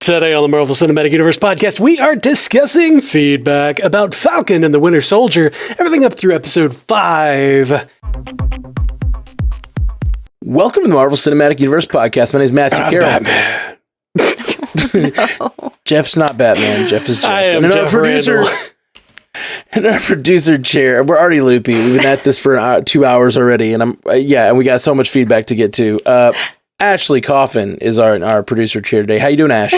Today on the Marvel Cinematic Universe podcast, we are discussing feedback about Falcon and the Winter Soldier, everything up through episode 5. Welcome to the Marvel Cinematic Universe podcast. My name is Matthew Carroll. Batman. Jeff's not Batman. Jeff is Jeff. I am Jeff Randall. In our producer chair, we're already loopy. We've been at this for 2 hours already, and and we got so much feedback to get to. Ashley Coffin is our producer chair today. How you doing, Ash?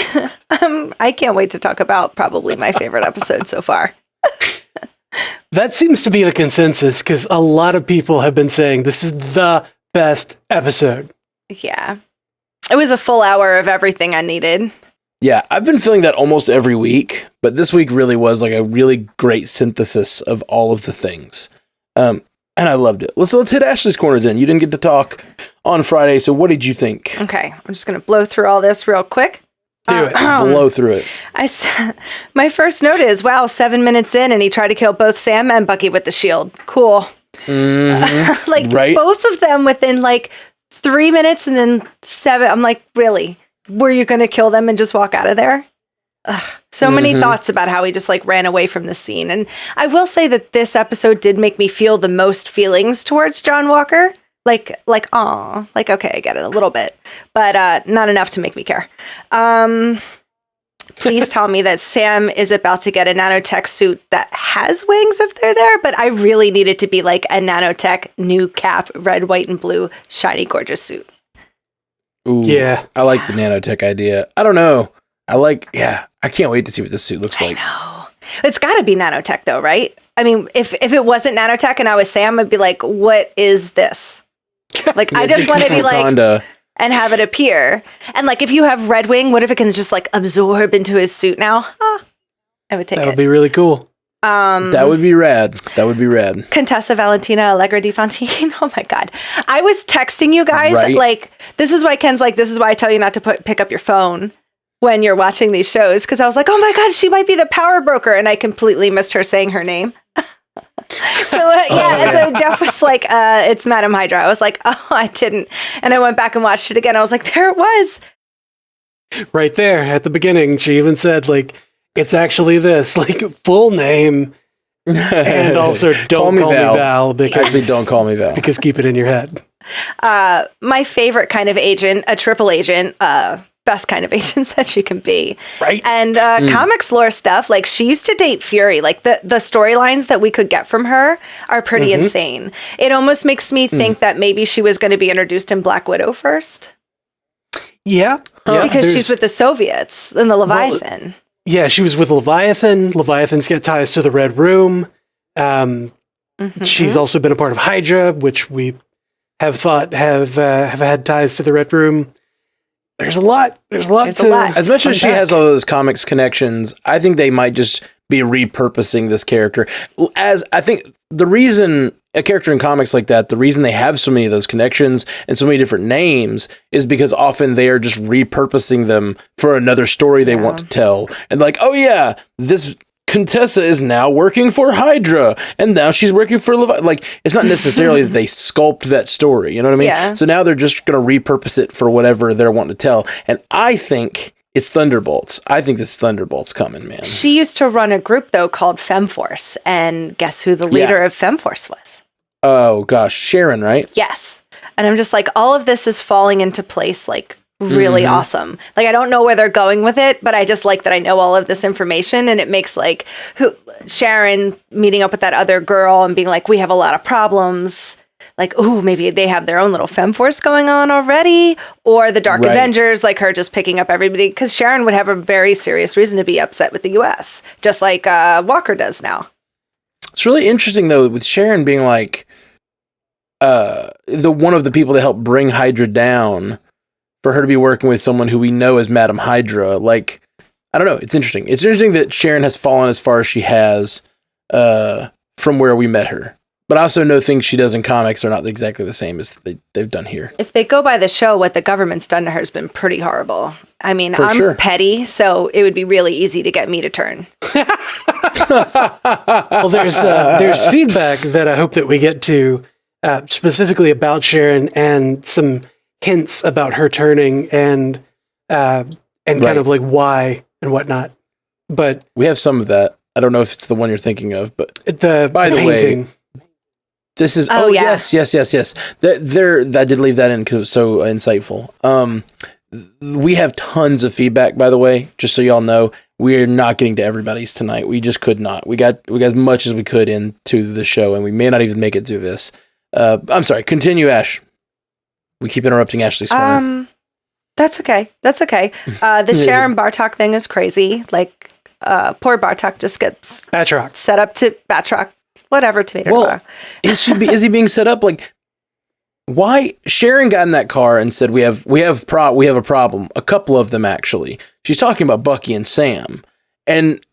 I can't wait to talk about probably my favorite episode so far. That seems to be the consensus, because a lot of people have been saying this is the best episode. Yeah. It was a full hour of everything I needed. Yeah, I've been feeling that almost every week, but this week really was like a really great synthesis of all of the things. And I loved it. Let's hit Ashley's corner then. You didn't get to talk on Friday, so what did you think? Okay, I'm just going to blow through all this real quick. Do it. Blow through it. My first note is, wow, 7 minutes in and he tried to kill both Sam and Bucky with the shield. Cool. Mm-hmm. Right? Both of them within 3 minutes and then 7. I'm like, really? Were you going to kill them and just walk out of there? Ugh. So many thoughts about how he just ran away from the scene. And I will say that this episode did make me feel the most feelings towards John Walker. Okay, I get it a little bit, but not enough to make me care. Please tell me that Sam is about to get a nanotech suit that has wings if they're there, but I really need it to be like a nanotech new cap, red, white, and blue, shiny, gorgeous suit. Ooh, yeah. I like the nanotech idea. I don't know. I can't wait to see what this suit looks like. I know. It's got to be nanotech though, right? I mean, if it wasn't nanotech and I was Sam, I'd be like, what is this? I just want to be Panda. And have it appear. And if you have Red Wing, what if it can just absorb into his suit now? I would take it. That would be really cool. That would be rad. Contessa Valentina Allegra Di Fontaine. Oh my God. I was texting you guys, this is why Ken's this is why I tell you not to pick up your phone when you're watching these shows. Because I was like, oh my God, she might be the power broker. And I completely missed her saying her name. So Jeff was like, it's Madam Hydra. I was like, oh, I didn't. And I went back and watched it again. I was like, there it was. Right there at the beginning, she even said, it's actually this, full name. And also, don't call me Val. Actually, don't call me Val. Because keep it in your head. My favorite kind of agent, a triple agent, best kind of agents that she can be. Right. And comics lore stuff, she used to date Fury. The storylines that we could get from her are pretty insane. It almost makes me think that maybe she was going to be introduced in Black Widow first. Yeah. Because she's with the Soviets in the Leviathan. Yeah, she was with Leviathan. Leviathan's got ties to the Red Room. She's also been a part of Hydra, which we have thought have had ties to the Red Room. There's a lot. As much as she has all those comics connections, I think they might just be repurposing this character. As I think the reason a character in comics like that, the reason they have so many of those connections and so many different names is because often they are just repurposing them for another story they want to tell. And oh yeah, this Contessa is now working for Hydra, and now she's working for it's not necessarily that they sculpt that story, you know what I mean? Yeah. So now they're just going to repurpose it for whatever they're wanting to tell. And I think it's Thunderbolts. I think this Thunderbolts coming, man. She used to run a group, though, called FemForce, and guess who the leader of FemForce was? Oh, gosh. Sharon, right? Yes. And I'm just all of this is falling into place, really awesome. I don't know where they're going with it, but I just like that I know all of this information, and it makes Sharon meeting up with that other girl and being we have a lot of problems. Ooh, maybe they have their own little FemForce going on already, or the Dark Avengers, her just picking up everybody, because Sharon would have a very serious reason to be upset with the U.S., just like Walker does now. It's really interesting, though, with Sharon being the one of the people that helped bring Hydra down, for her to be working with someone who we know as Madam Hydra. I don't know. It's interesting. It's interesting that Sharon has fallen as far as she has from where we met her. But I also know things she does in comics are not exactly the same as they've done here. If they go by the show, what the government's done to her has been pretty horrible. I mean, I'm petty, so it would be really easy to get me to turn. Well, there's feedback that I hope that we get to specifically about Sharon and some hints about her turning and and kind of like why and whatnot. But we have some of that. I don't know if it's the one you're thinking of, but by the painting. Way, this is yes. I did leave that in because it was so insightful. We have tons of feedback, by the way, just so y'all know. We're not getting to everybody's tonight. We just could not. We got as much as we could into the show, and we may not even make it through this. I'm sorry. Continue, Ash. We keep interrupting Ashley's corner. That's okay. The Sharon Bartok thing is crazy. Like, poor Bartok just gets set up to Batroc, whatever. Tomato. Is he being set up? Like, why? Sharon got in that car and said, "We have a problem." A couple of them actually. She's talking about Bucky and Sam, and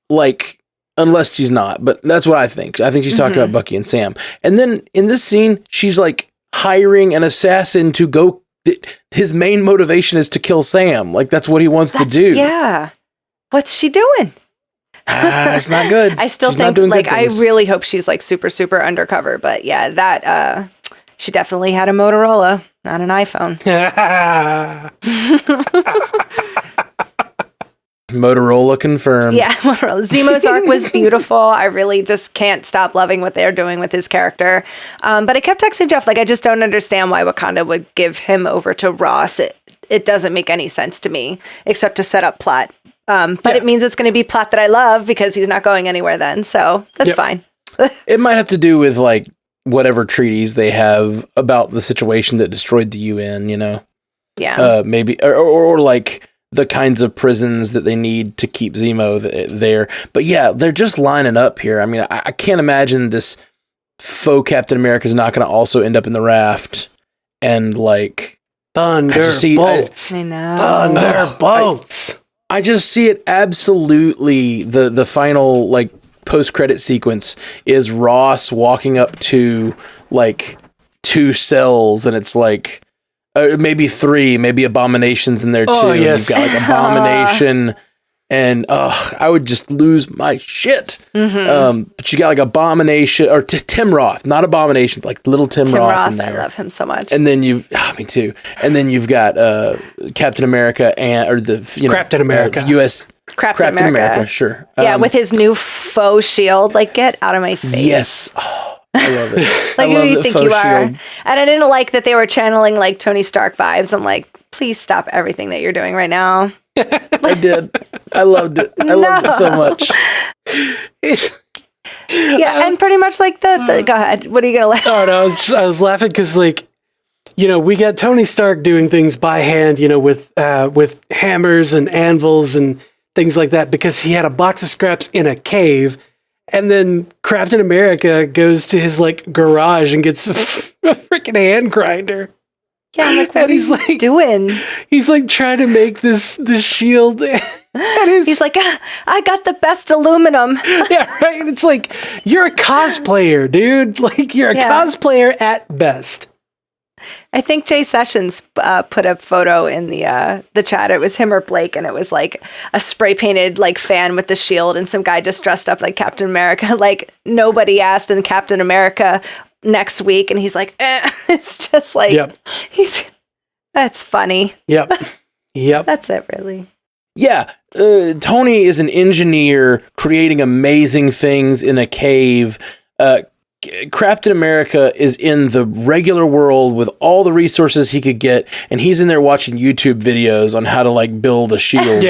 like, unless she's not, but that's what I think. I think she's talking about Bucky and Sam. And then in this scene, she's like hiring an assassin to go. His main motivation is to kill Sam. Like, that's what he wants to do. Yeah. What's she doing? It's not good. I still think, like, I really hope she's like super, super undercover. But yeah, that she definitely had a Motorola, not an iPhone. Motorola confirmed. Yeah, Motorola. Zemo's arc was beautiful. I really just can't stop loving what they're doing with his character. But I kept texting Jeff, like, I just don't understand why Wakanda would give him over to Ross. It doesn't make any sense to me, except to set up plot. But it means it's going to be plot that I love because he's not going anywhere then. So that's fine. It might have to do with, like, whatever treaties they have about the situation that destroyed the UN, you know? Yeah. Maybe, or like, the kinds of prisons that they need to keep Zemo there. But yeah, they're just lining up here. I mean, I can't imagine this faux Captain America is not going to also end up in the raft and like thunderbolts. I know. Thunderbolts. I just see it absolutely. The final like post-credit sequence is Ross walking up to like 2 cells, and it's like maybe 3, maybe Abomination's in there too. Oh, yes. You've got like Abomination, and I would just lose my shit. But you got like Abomination or Tim Roth, not Abomination, but like little Tim Roth in there. I love him so much. And then me too. And then you've got Captain America Captain America, U.S. Captain America, sure. Yeah, with his new faux shield. Like, get out of my face. Yes. Oh, I love it. Like, who do you think you are? Shield. And I didn't like that they were channeling like Tony Stark vibes. I'm like, please stop everything that you're doing right now. I did. I loved it. I loved it so much. Yeah, and pretty much like the go ahead. What are you gonna laugh? Oh no, I was laughing because like, you know, we got Tony Stark doing things by hand, you know, with hammers and anvils and things like that because he had a box of scraps in a cave. And then Captain America goes to his like garage and gets a freaking hand grinder. Yeah, I'm like, what is he doing? He's like trying to make this shield. He's like, I got the best aluminum. Yeah, right. And it's like, you're a cosplayer, dude. Like, you're a cosplayer at best. I think Jay Sessions put a photo in the chat. It was him or Blake, and it was like a spray painted like fan with the shield, and some guy just dressed up like Captain America. Like, nobody asked in Captain America next week, and he's like, it's just like, that's funny. Yep. That's it, really. Yeah, Tony is an engineer creating amazing things in a cave. Captain America is in the regular world with all the resources he could get, and he's in there watching YouTube videos on how to like build a shield.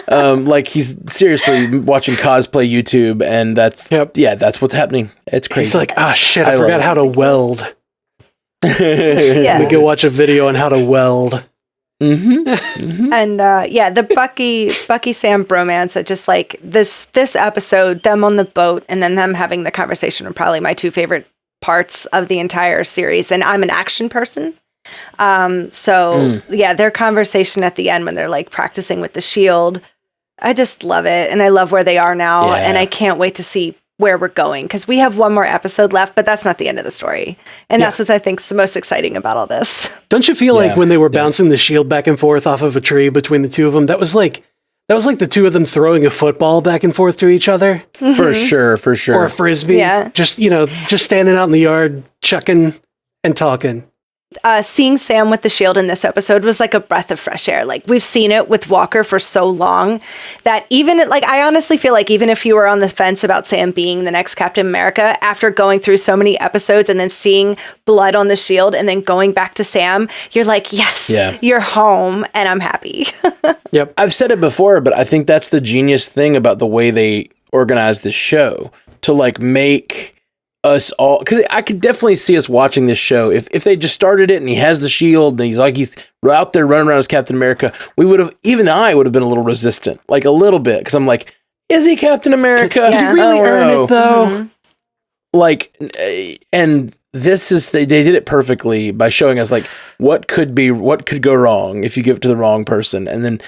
Like he's seriously watching cosplay YouTube, and that's what's happening. It's crazy. He's like, shit, I forgot how to weld. Let me go watch a video on how to weld. And the Bucky Sam bromance, that just like this episode, them on the boat and then them having the conversation are probably my 2 favorite parts of the entire series. And I'm an action person. Their conversation at the end when they're like practicing with the shield, I just love it. And I love where they are now. And I can't wait to see where we're going, because we have one more episode left, but that's not the end of the story. And that's what I think is the most exciting about all this. Don't you feel like when they were bouncing the shield back and forth off of a tree between the 2 of them, that was like the 2 of them throwing a football back and forth to each other? For sure. Or a frisbee. Yeah. Just standing out in the yard, chucking and talking. seeing Sam with the shield in this episode was like a breath of fresh air. Like we've seen it with Walker for so long that I honestly feel like even if you were on the fence about Sam being the next Captain America, after going through so many episodes and then seeing blood on the shield and then going back to Sam, you're like, yes, you're home and I'm happy. Yep. I've said it before, but I think that's the genius thing about the way they organize this show to like make us all, because I could definitely see us watching this show if they just started it and he has the shield and he's out there running around as Captain America. I would have been a little resistant, like a little bit, because I'm like, is he Captain America? Did he really earn it though? Mm-hmm. Like, and this is they did it perfectly by showing us like what could go wrong if you give it to the wrong person, and then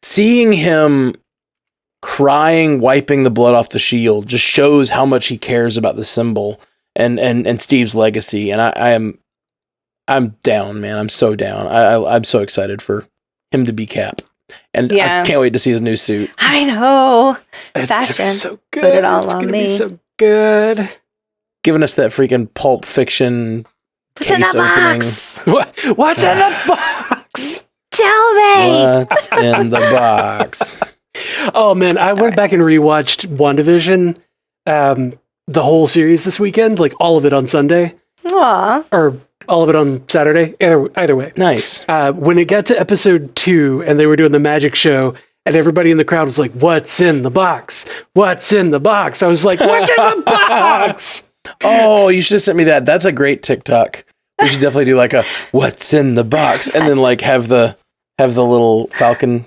seeing him crying, wiping the blood off the shield just shows how much he cares about the symbol and Steve's legacy. And I'm down, man. I'm so down. I'm so excited for him to be Cap. And I can't wait to see his new suit. I know. It's Fashion. so good. Put it all it's on gonna me. Be so good. Giving us that freaking Pulp Fiction What's in case the opening. box? What's in the box? Tell me. What's in the box? Oh man, I went back and rewatched WandaVision, the whole series this weekend, like all of it on Sunday, Aw. or all of it on Saturday. Either way. Nice. When it got to episode 2 and they were doing the magic show, and everybody in the crowd was like, "What's in the box? What's in the box?" I was like, "What's in the box?" Oh, you should have sent me that. That's a great TikTok. We should definitely do like a "What's in the box" and then like have the little Falcon.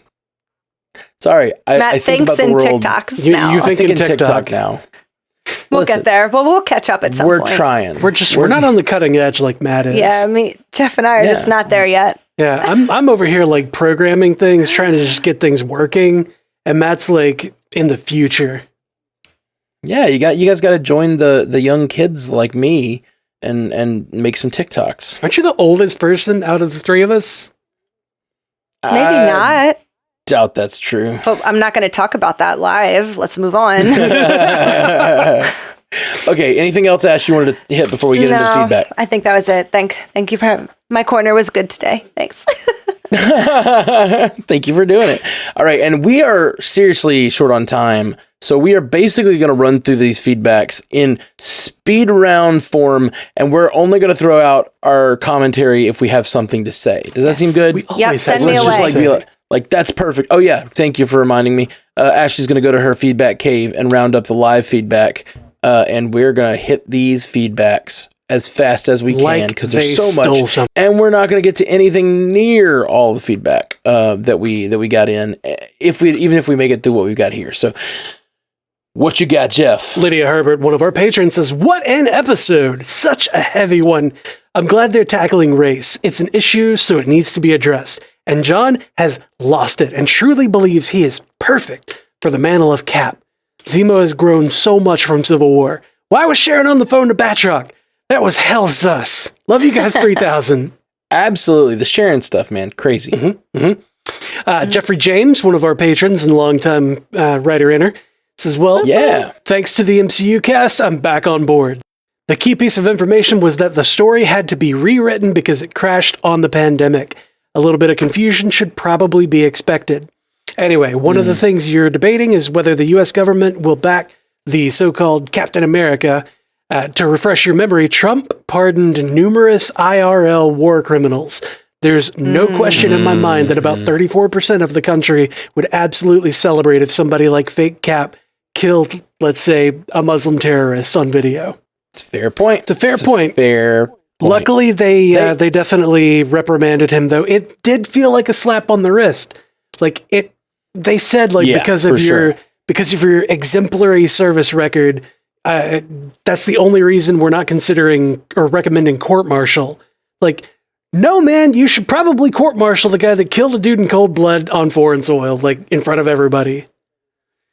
Sorry, Matt I think thinks about the in world. TikToks You now. think in in TikTok now. We'll Listen, get there, but we'll catch up at some We're point. trying. We're not on the cutting edge like Matt is. Yeah, Jeff and I are just not there yet. Yeah, I'm over here like programming things, trying to just get things working, and Matt's like in the future. Yeah, you guys got to join the young kids like me and make some TikToks. Aren't you the oldest person out of the three of us? Maybe not. Doubt that's true. But I'm not going to talk about that live. Let's move on. Okay, anything else, Ash, you wanted to hit before we get into feedback? I think that was it. Thank you for having my corner was good today. Thanks. Thank you for doing it. All right, and we are seriously short on time, so we are basically going to run through these feedbacks in speed round form, and we're only going to throw out our commentary if we have something to say. Does that seem good? We always send have me something away. to Be say. like, that's perfect. Oh yeah, thank you for reminding me. Ashley's going to go to her feedback cave and round up the live feedback, and we're going to hit these feedbacks as fast as we can because there's so much, and we're not going to get to anything near all the feedback that we got in even if we make it through what we've got here. So, what you got, Jeff? Lydia Herbert, one of our patrons, says, "What an episode! Such a heavy one. I'm glad they're tackling race. It's an issue, so it needs to be addressed. And John has lost it and truly believes he is perfect for the mantle of Cap. Zemo has grown so much from Civil War. Why was Sharon on the phone to Batroc? That was hell sus. Love you guys 3000. Absolutely. The Sharon stuff, man. Crazy. Jeffrey James, one of our patrons and longtime writer-inner, says, well, thanks to the MCU cast, I'm back on board. The key piece of information was that the story had to be rewritten because it crashed on the pandemic. A little bit of confusion should probably be expected. Anyway, one of the things you're debating is whether the U.S. government will back the so-called Captain America. To refresh your memory, Trump pardoned numerous IRL war criminals. There's no question in my mind that about 34% of the country would absolutely celebrate if somebody like fake Cap killed, let's say, a Muslim terrorist on video. It's a fair point. It's a fair point. Fair point. Luckily, they definitely reprimanded him, though. It did feel like a slap on the wrist. Like it, they said, like because of your exemplary service record, that's the only reason we're not considering or recommending court-martial. Like, no, man, you should probably court-martial the guy that killed a dude in cold blood on foreign soil, like in front of everybody.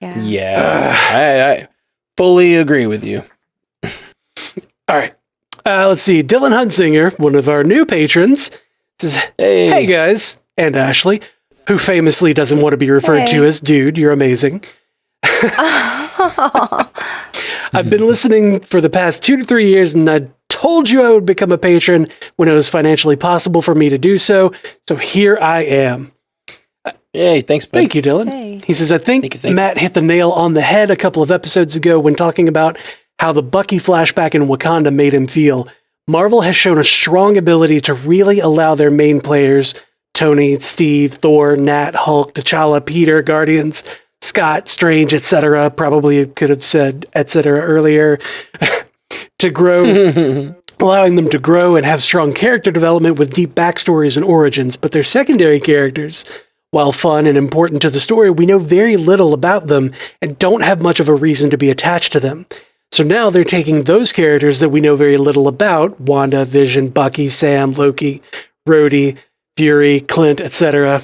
I fully agree with you. All right. Let's see. Dylan Hunsinger, one of our new patrons, says, Hey guys, and Ashley, who famously doesn't want to be referred to as dude. You're amazing. I've been listening for the past 2 to 3 years, and I'd told you I would become a patron when it was financially possible for me to do so. So here I am. Hey, thanks, bud. Thank you, Dylan. Hey. He says, I think Thank you. Matt hit the nail on the head a couple of episodes ago when talking about how the Bucky flashback in Wakanda made him feel. Marvel has shown a strong ability to really allow their main players, Tony, Steve, Thor, Nat, Hulk, T'Challa, Peter, Guardians, Scott, Strange, etc. Probably could have said etc. earlier. To grow, allowing them to grow and have strong character development with deep backstories and origins. But their secondary characters, while fun and important to the story, we know very little about them and don't have much of a reason to be attached to them. So now they're taking those characters that we know very little about, Wanda, Vision, Bucky, Sam, Loki, Rhodey, Fury, Clint, etc.,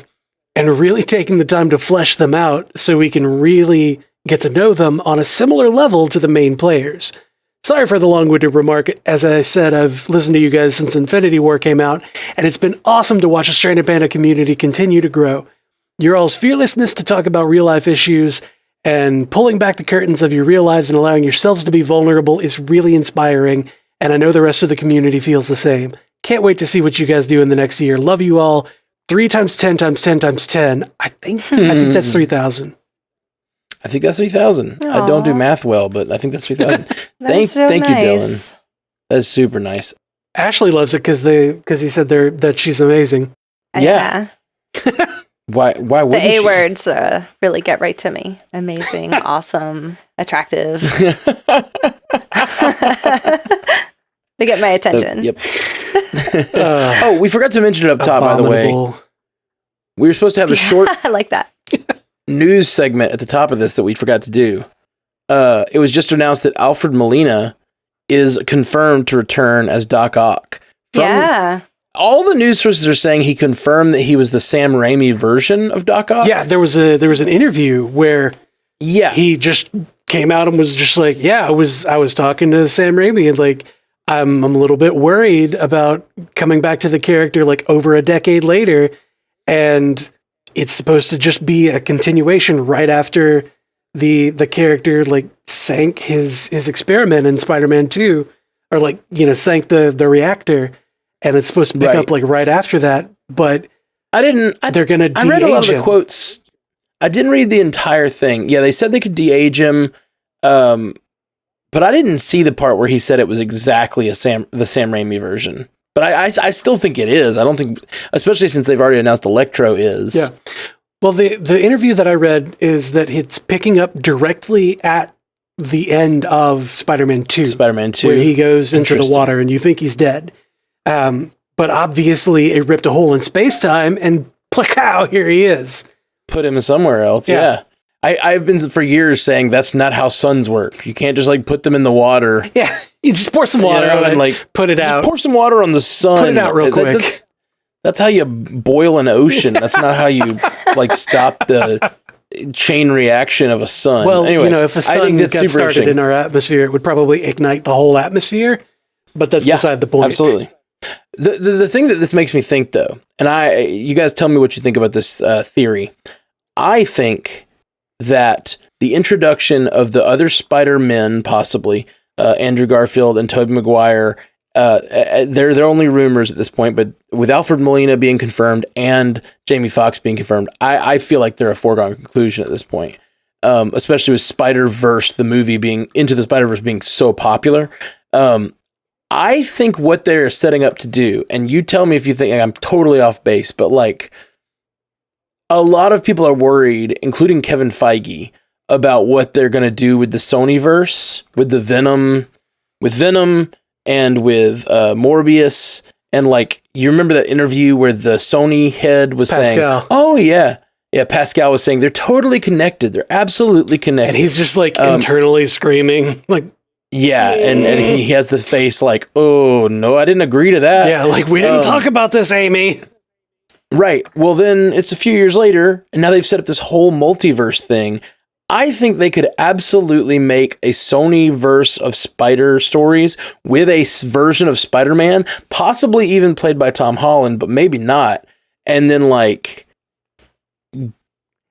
and really taking the time to flesh them out so we can really get to know them on a similar level to the main players. Sorry for the long-winded remark. As I said, I've listened to you guys since Infinity War came out, and it's been awesome to watch a Stranded Panda community continue to grow. Your all's fearlessness to talk about real-life issues and pulling back the curtains of your real lives and allowing yourselves to be vulnerable is really inspiring, and I know the rest of the community feels the same. Can't wait to see what you guys do in the next year. Love you all. 3 times 10 times 10 times 10. I think that's 3,000. I think that's 3,000. I don't do math well, but I think that's 3,000. Thank you, Dylan. That's super nice. Ashley loves it because he said that she's amazing. Yeah. Why wouldn't the A she? words really get right to me. Amazing, awesome, attractive. They get my attention. Yep. Oh, we forgot to mention it up top, by the way. We were supposed to have a short I like that. news segment at the top of this that we forgot to do. It was just announced that Alfred Molina is confirmed to return as Doc Ock. All the news sources are saying he confirmed that he was the Sam Raimi version of Doc Ock. Yeah, there was an interview where he just came out and was just like, yeah, I was talking to Sam Raimi and like I'm a little bit worried about coming back to the character like over a decade later, and it's supposed to just be a continuation right after the character like sank his experiment in Spider-Man 2, or like, sank the reactor, and it's supposed to pick up like right after that. But they're gonna de-age him. I read a lot of the quotes. I didn't read the entire thing. Yeah, they said they could de-age him, but I didn't see the part where he said it was exactly the Sam Raimi version. But I still think it is. I don't think, especially since they've already announced Electro is. Yeah. Well, the interview that I read is that it's picking up directly at the end of Spider-Man 2. Spider-Man 2. Where he goes into the water and you think he's dead. But obviously it ripped a hole in space-time and plakow, here he is. Put him somewhere else, yeah. I've been for years saying that's not how suns work. You can't just like put them in the water. Yeah, you just pour some water on it, like put it out. Pour some water on the sun. Put it out real quick. That's how you boil an ocean. That's not how you like stop the chain reaction of a sun. Well, anyway, if a sun got started in our atmosphere, it would probably ignite the whole atmosphere. But that's beside the point. Absolutely. The thing that this makes me think, though, and you guys tell me what you think about this theory. I think that the introduction of the other Spider-Men, possibly Andrew Garfield and Tobey Maguire, they're only rumors at this point, but with Alfred Molina being confirmed and Jamie Foxx being confirmed, I feel like they're a foregone conclusion at this point, especially with Spider-Verse, the movie Into the Spider-Verse being so popular. I think what they're setting up to do, and you tell me if you think I'm totally off base, but like a lot of people are worried, including Kevin Feige, about what they're going to do with the Sonyverse, with Venom and with Morbius. And like, you remember that interview where the Sony head was saying, oh yeah. Yeah, Pascal was saying they're totally connected. They're absolutely connected. And he's just like internally screaming like, yeah, and he has the face like, oh, no, I didn't agree to that. Yeah, like, we didn't talk about this, Amy. Right. Well, then it's a few years later, and now they've set up this whole multiverse thing. I think they could absolutely make a Sony verse of Spider stories with a version of Spider-Man, possibly even played by Tom Holland, but maybe not. And then, like,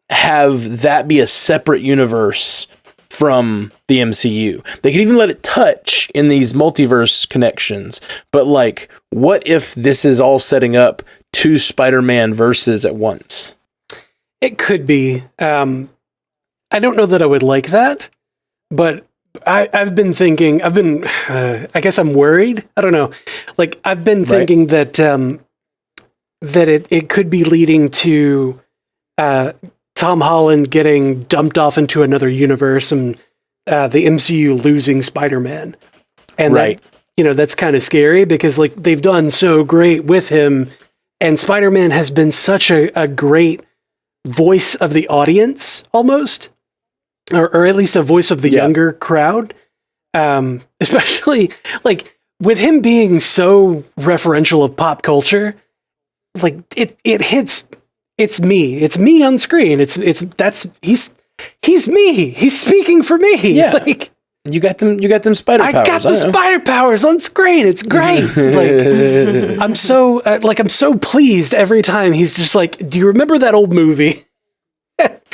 have that be a separate universe from the MCU. They could even let it touch in these multiverse connections. But like, what if this is all setting up 2 Spider-Man verses at once? It could be. I don't know that I would like that, but I've been thinking, I guess I'm worried. I don't know. Like, I've been thinking that it could be leading to Tom Holland getting dumped off into another universe and the MCU losing Spider-Man. And that, that's kind of scary because like they've done so great with him, and Spider-Man has been such a great voice of the audience almost, or at least a voice of the younger crowd. Especially like with him being so referential of pop culture, like it hits. It's me on screen. He's me. He's speaking for me. Yeah. Like, you got them spider powers. I got the spider powers on screen. It's great. Like, I'm so pleased every time he's just like, do you remember that old movie?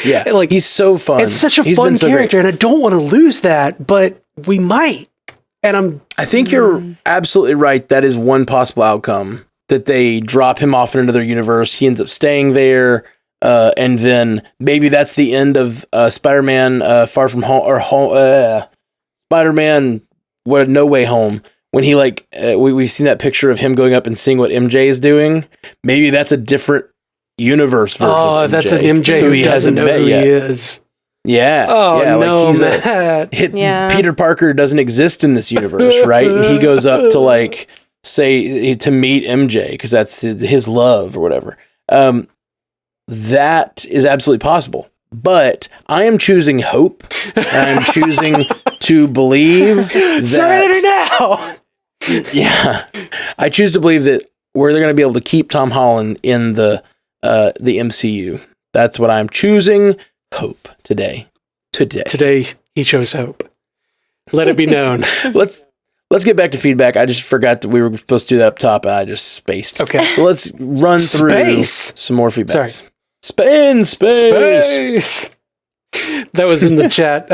Yeah. Like, he's so fun. It's such a fun character, and I don't want to lose that, but we might. And I think you're absolutely right. That is one possible outcome, that they drop him off in another universe. He ends up staying there. And then maybe that's the end of Spider-Man Far From Home, or Spider-Man No Way Home. When he we've seen that picture of him going up and seeing what MJ is doing. Maybe that's a different universe version. Oh, that's an MJ who doesn't know who he is. Yeah. Oh, yeah, no, like Peter Parker doesn't exist in this universe, right? And he goes up to like say to meet MJ because that's his love or whatever. That is absolutely possible. But I am choosing hope. And I'm choosing to believe that. Surrender now. Yeah, I choose to believe that they're going to be able to keep Tom Holland in the MCU. That's what I'm choosing. Hope today. Today he chose hope. Let it be known. Let's get back to feedback. I just forgot that we were supposed to do that up top, and I just spaced. Okay, so let's run through some more feedback. Sorry. Space. That was in the chat.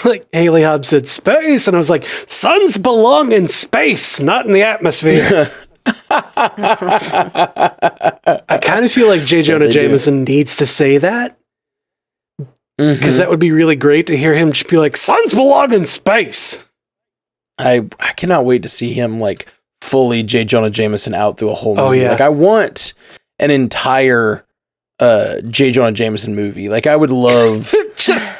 Like Haley Hobbs said, space, and I was like, suns belong in space, not in the atmosphere. I kind of feel like J. Jonah Jameson needs to say that, because that would be really great to hear him just be like, suns belong in space. I cannot wait to see him like fully J. Jonah Jameson out through a whole movie. Oh, yeah. Like I want an entire J. Jonah Jameson movie. Like I would love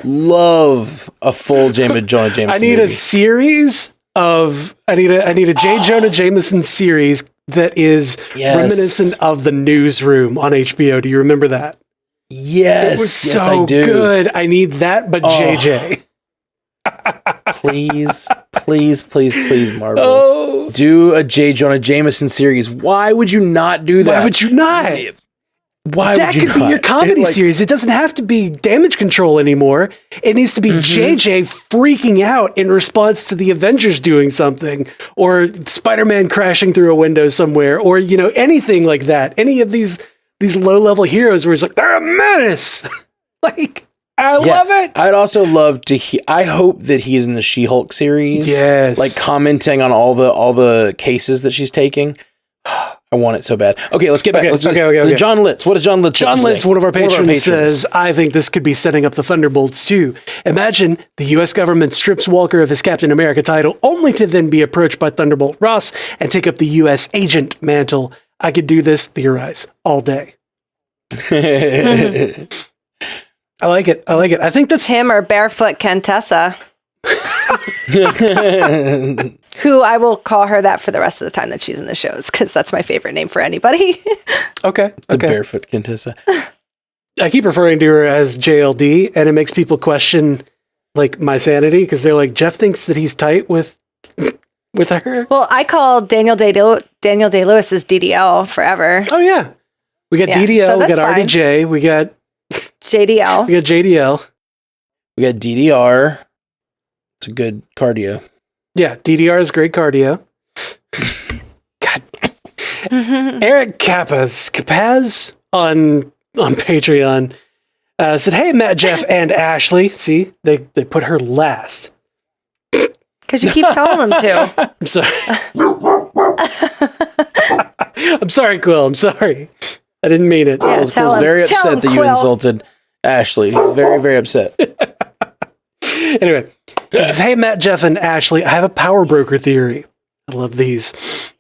love a full J. Jonah Jameson I need movie. a series of I need a J. Jonah Jameson series that is reminiscent of The Newsroom on HBO. Do you remember that? Yes. It was so I do. good. I need that, but JJ. Please, Marvel. Do a J. Jonah Jameson series. Why would you not do that? Why would you not? That could be your comedy series. It doesn't have to be Damage Control anymore. It needs to be JJ freaking out in response to the Avengers doing something, or Spider-Man crashing through a window somewhere, or anything like that. Any of these low-level heroes where it's like, they're a menace. Like, I love it. I'd also love to I hope that he is in the She-Hulk series. Yes. Like commenting on all the cases that she's taking. I want it so bad. Okay, let's get back. Okay. John Litz. What does John Litz say? John Litz, one of our patrons, says, I think this could be setting up the Thunderbolts too. Imagine the U.S. government strips Walker of his Captain America title, only to then be approached by Thunderbolt Ross and take up the U.S. agent mantle. I could do this, theorize, all day. I like it. I think that's him or Barefoot Contessa. Who I will call her that for the rest of the time that she's in the shows, because that's my favorite name for anybody. Okay. The Barefoot Contessa. I keep referring to her as JLD, and it makes people question like my sanity, because they're like, Jeff thinks that he's tight with her. Well, I call Daniel Day-Lewis as DDL forever. Oh yeah, we got DDL, so we got RDJ, we got JDL, we got JDL, we got DDR. It's a good cardio. Yeah, DDR is great cardio. God. Eric Capaz on Patreon Said, hey, Matt, Jeff, and Ashley. See, they put her last. Because you keep telling them to. I'm sorry. I'm sorry, Quill. I'm sorry. I didn't mean it. Yeah, Quill's very upset that you insulted Ashley. He's very, very upset. Anyway, this is, hey, Matt, Jeff, and Ashley. I have a power broker theory. I love these.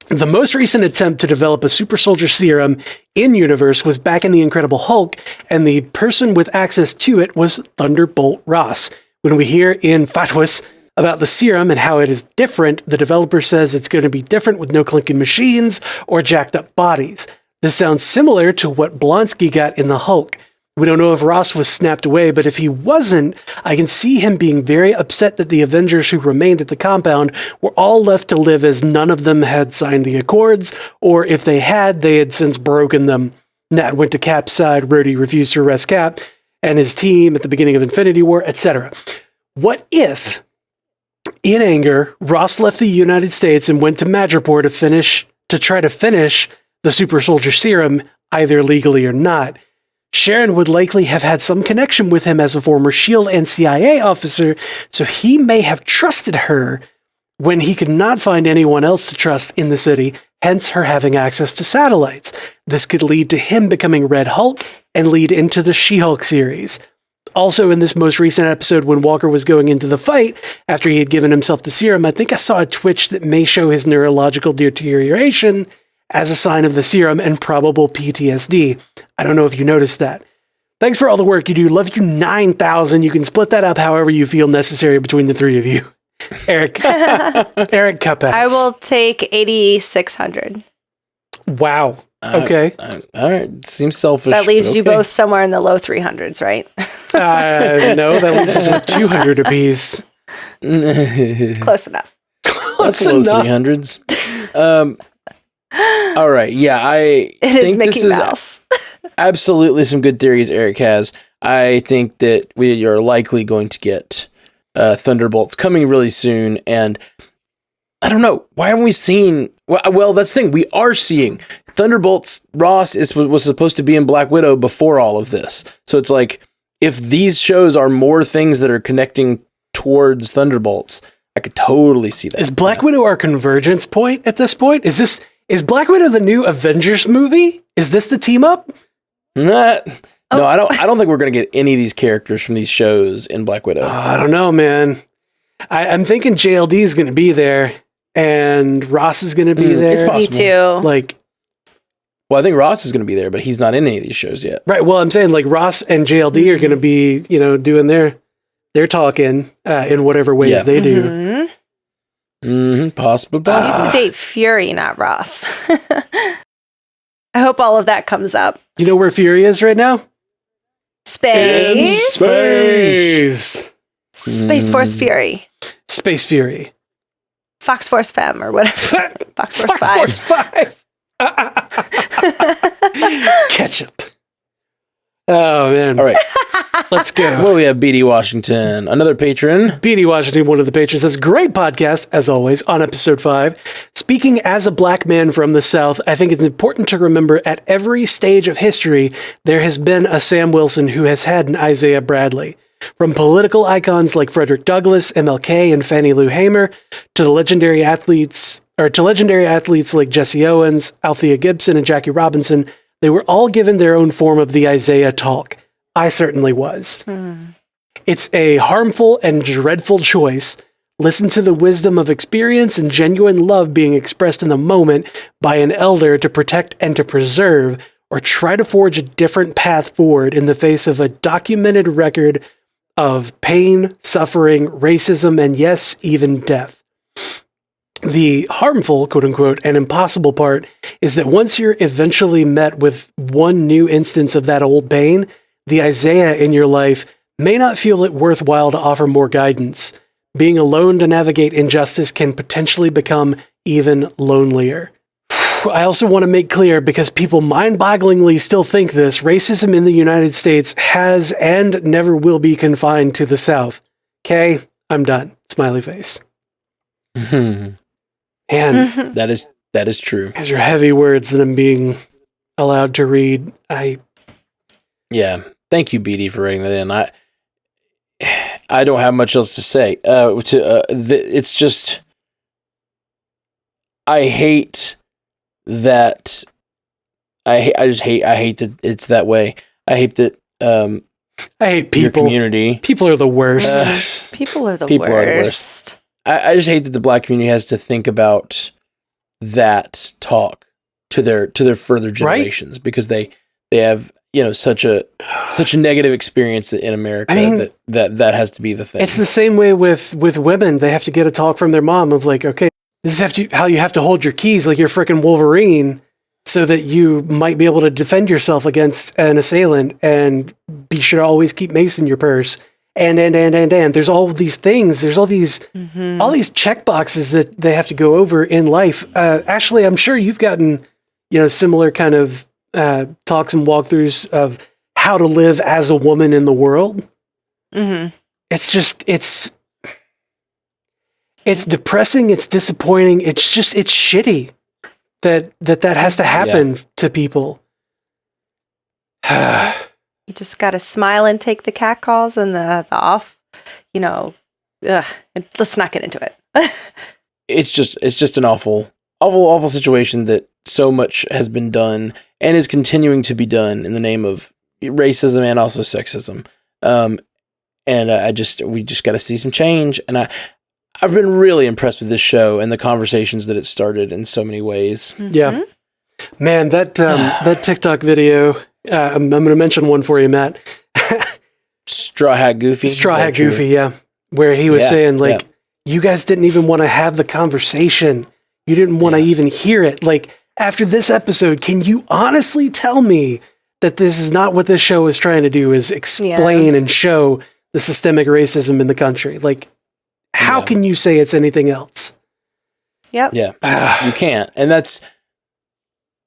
The most recent attempt to develop a super soldier serum in universe was back in The Incredible Hulk, and the person with access to it was Thunderbolt Ross. When we hear in Fatwas about the serum and how it is different, the developer says it's going to be different with no clunky machines or jacked up bodies. This sounds similar to what Blonsky got in the Hulk. We don't know if Ross was snapped away, but if he wasn't, I can see him being very upset that the Avengers who remained at the compound were all left to live as none of them had signed the Accords, or if they had since broken them. Nat went to Cap's side, Rhodey refused to arrest Cap and his team at the beginning of Infinity War, etc. What if, in anger, Ross left the United States and went to Madripoor to try to finish the super soldier serum, either legally or not? Sharon would likely have had some connection with him as a former SHIELD and CIA officer, so he may have trusted her when he could not find anyone else to trust in the city, hence her having access to satellites. This could lead to him becoming Red Hulk and lead into the She-Hulk series. Also, in this most recent episode, when Walker was going into the fight, after he had given himself the serum, I think I saw a twitch that may show his neurological deterioration as a sign of the serum and probable PTSD. I don't know if you noticed that. Thanks for all the work you do. Love you 9,000. You can split that up however you feel necessary between the three of you. Eric. Eric Cupheads. I will take 8,600. Wow. Okay. All right. Seems selfish. That leaves you both somewhere in the low 300s, right? No, that leaves us with 200 apiece. Close enough. That's low 300s. All right. Yeah, I think Mickey this is Mouse. absolutely some good theories Eric has. I think that we are likely going to get Thunderbolts coming really soon, and I don't know, why haven't we seen? Well, that's the thing. We are seeing Thunderbolts. Ross was supposed to be in Black Widow before all of this, so it's like if these shows are more things that are connecting towards Thunderbolts, I could totally see that. Is Black Widow our convergence point at this point? Is Black Widow the new Avengers movie? Is this the team up? No, I don't think we're going to get any of these characters from these shows in Black Widow. I don't know, man. I'm thinking JLD is going to be there, and Ross is going to be there. It's possible. Me too. Well, I think Ross is going to be there, but he's not in any of these shows yet. Right. Well, I'm saying Ross and JLD are going to be, doing their talking in whatever ways they do. Possible. I used to date Fury, not Ross. I hope all of that comes up. You know where Fury is right now? Space. Space. Space Force Fury. Space Fury. Fox Force Femme or whatever. Fox Force 5. Force 5. Ketchup. Oh, man. All right. Let's go. Well, we have BD Washington, another patron. BD Washington, one of the patrons, says, great podcast, as always, on episode 5. Speaking as a black man from the South, I think it's important to remember at every stage of history, there has been a Sam Wilson who has had an Isaiah Bradley. From political icons like Frederick Douglass, MLK, and Fannie Lou Hamer, to legendary athletes like Jesse Owens, Althea Gibson, and Jackie Robinson, they were all given their own form of the Isaiah talk. I certainly was. It's a harmful and dreadful choice. Listen to the wisdom of experience and genuine love being expressed in the moment by an elder to protect and to preserve, or try to forge a different path forward in the face of a documented record of pain, suffering, racism, and yes, even death. The harmful, quote unquote, and impossible part is that once you're eventually met with one new instance of that old pain, the Isaiah in your life may not feel it worthwhile to offer more guidance. Being alone to navigate injustice can potentially become even lonelier. I also want to make clear, because people mind-bogglingly still think this, racism in the United States has and never will be confined to the South. Okay, I'm done. Smiley face. And that is true. These are heavy words that I'm being allowed to read. Yeah. Thank you, BD, for writing that in. I don't have much else to say. It's just, I hate that. I hate that it's that way. I hate that. I hate people. Your community. People are the worst. People are the worst. I just hate that the Black community has to think about that talk to their further generations, because they have, such a negative experience in America. I mean, that has to be the thing. It's the same way with women. They have to get a talk from their mom of like, okay, this is how you have to hold your keys like you're freaking Wolverine, so that you might be able to defend yourself against an assailant, and be sure to always keep mace in your purse. And there's all these things. There's all these check boxes that they have to go over in life. Ashley, I'm sure you've gotten, similar kind of talks and walkthroughs of how to live as a woman in the world. Mm-hmm. It's just, it's depressing. It's disappointing. It's shitty that has to happen to people. You just got to smile and take the catcalls and the off, let's not get into it. It's just an awful situation that so much has been done and is continuing to be done in the name of racism and also sexism. We just got to see some change. And I've been really impressed with this show and the conversations that it started in so many ways. Mm-hmm. Yeah, man, that TikTok video. I'm going to mention one for you, Matt. Straw Hat Goofy. Straw Hat Goofy, yeah. Where he was saying, like, you guys didn't even want to have the conversation. You didn't want to even hear it. Like, after this episode, can you honestly tell me that this is not what this show is trying to do, is explain and show the systemic racism in the country? Like, how can you say it's anything else? Yep. Yeah, you can't. And that's...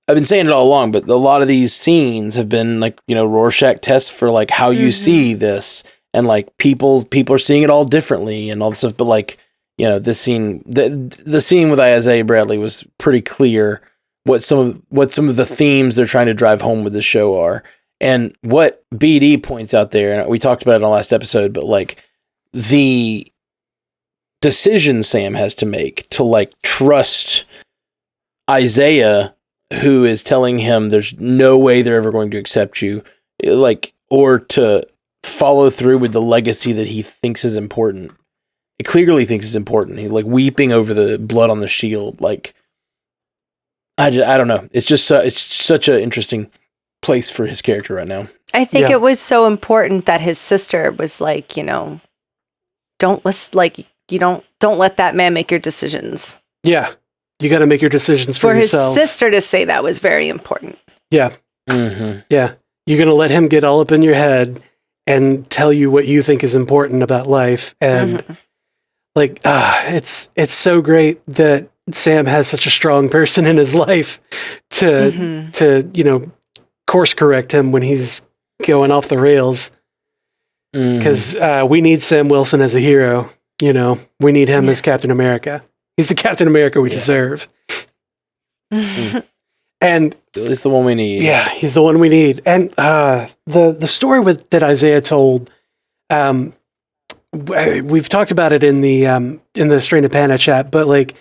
I've been saying it all along, but a lot of these scenes have been like, Rorschach tests for like how you see this, and like people are seeing it all differently and all this stuff. But like, this scene, the scene with Isaiah Bradley was pretty clear what some of the themes they're trying to drive home with the show are, and what BD points out there. And we talked about it in the last episode, but like the decision Sam has to make to like trust Isaiah, who is telling him there's no way they're ever going to accept you, like, or to follow through with the legacy that he thinks is important. He clearly thinks is important. He's like weeping over the blood on the shield. Like, I don't know. It's just it's such an interesting place for his character right now. I think it was so important that his sister was like, don't listen, like, don't let that man make your decisions. Yeah. You got to make your decisions for yourself. For his sister to say that was very important. Yeah. Mm-hmm. Yeah. You're going to let him get all up in your head and tell you what you think is important about life. And it's so great that Sam has such a strong person in his life to course correct him when he's going off the rails. Because we need Sam Wilson as a hero. We need him as Captain America. He's the Captain America we deserve. And it's the one we need. Yeah, he's the one we need. And the story that Isaiah told, we've talked about it in the Strain of Panda chat, but like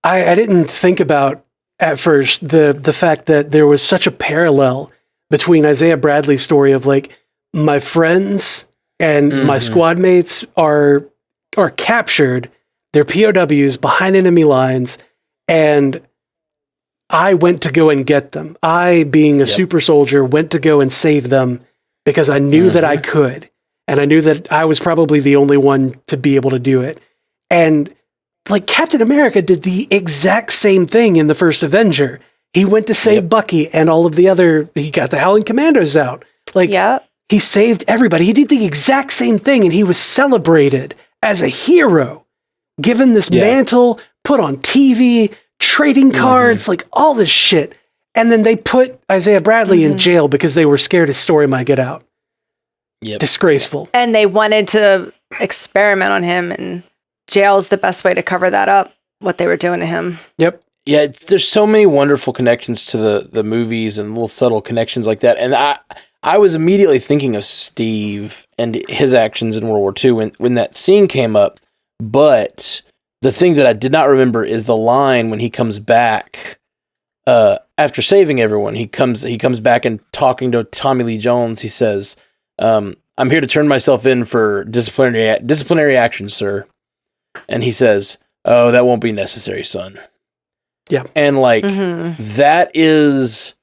I didn't think about at first the fact that there was such a parallel between Isaiah Bradley's story of like, my friends and my squad mates are captured. They're POWs behind enemy lines, and I went to go and get them. I, being a super soldier, went to go and save them because I knew that I could, and I knew that I was probably the only one to be able to do it. And like Captain America did the exact same thing in the first Avenger. He went to save Bucky and all of the other. He got the Howling Commandos out. Like he saved everybody. He did the exact same thing, and he was celebrated as a hero. Given this mantle, put on TV, trading cards, like all this shit. And then they put Isaiah Bradley in jail because they were scared his story might get out. Yep. Disgraceful. And they wanted to experiment on him, and jail's the best way to cover that up, what they were doing to him. Yep. Yeah, there's so many wonderful connections to the movies and little subtle connections like that. And I was immediately thinking of Steve and his actions in World War II when that scene came up. But the thing that I did not remember is the line when he comes back after saving everyone. He comes back and talking to Tommy Lee Jones. He says, "I'm here to turn myself in for disciplinary action, sir." And he says, "Oh, that won't be necessary, son." Yeah. And that is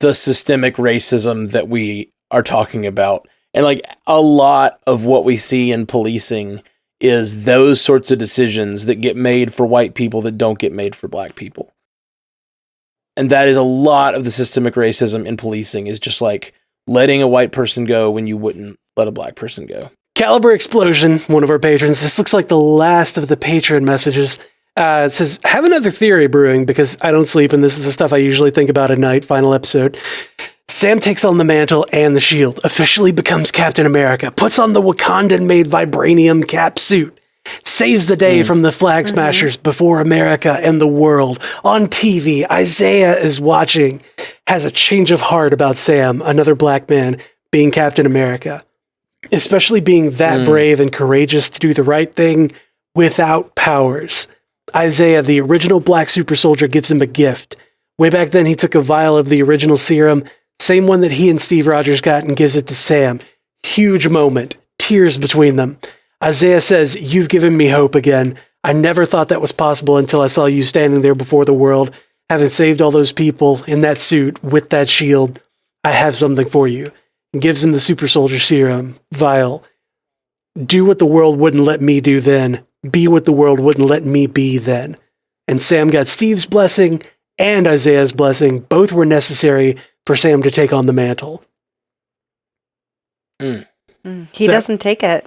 the systemic racism that we are talking about. And like a lot of what we see in policing is those sorts of decisions that get made for white people that don't get made for black people. And that is a lot of the systemic racism in policing, is just like letting a white person go when you wouldn't let a black person go. Caliber Explosion, one of our patrons. This looks like the last of the patron messages. It says, have another theory brewing because I don't sleep and this is the stuff I usually think about at night. Final episode. Sam takes on the mantle and the shield, officially becomes Captain America, puts on the Wakandan-made vibranium cap suit, saves the day from the flag smashers before America and the world. On TV, Isaiah is watching, has a change of heart about Sam, another black man, being Captain America, especially being that brave and courageous to do the right thing without powers. Isaiah, the original black super soldier, gives him a gift. Way back then, he took a vial of the original serum, same one that he and Steve Rogers got, and gives it to Sam. Huge moment. Tears between them. Isaiah says, "You've given me hope again. I never thought that was possible until I saw you standing there before the world, having saved all those people in that suit with that shield. I have something for you." And gives him the super soldier serum vial. Do what the world wouldn't let me do then. Be what the world wouldn't let me be then. And Sam got Steve's blessing and Isaiah's blessing. Both were necessary for Sam to take on the mantle. He doesn't take it.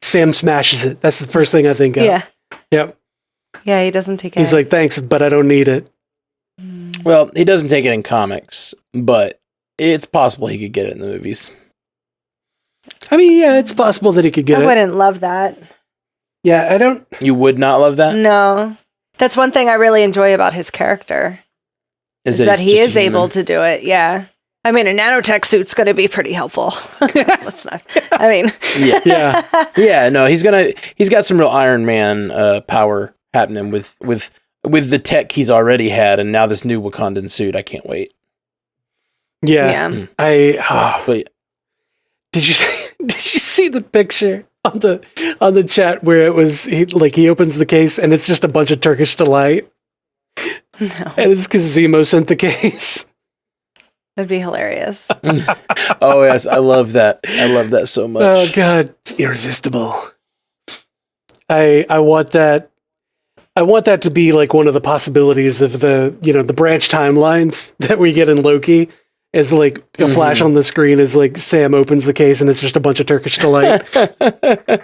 Sam smashes it. That's the first thing I think of. Yeah. Yep. Yeah, he doesn't take it. He's like, thanks, but I don't need it. Well, he doesn't take it in comics, but it's possible he could get it in the movies. I mean, yeah, it's possible that he could get I it. wouldn't love that. Yeah, I don't. You would not love that? No. That's one thing I really enjoy about his character. Is that he is able to do it. Yeah. I mean, a nanotech suit's going to be pretty helpful. Let's not. I mean, yeah. No, he's got some real Iron Man power happening with the tech he's already had, and now this new Wakandan suit. I can't wait. Yeah. But did you see the picture on the chat where it was he opens the case and it's just a bunch of Turkish delight? No. And it's because Zemo sent the case. That'd be hilarious. Oh yes, I love that. I love that so much. Oh god, it's irresistible. I want that. I want that to be like one of the possibilities of the branch timelines that we get in Loki. Is like a flash on the screen is like Sam opens the case and it's just a bunch of Turkish delight.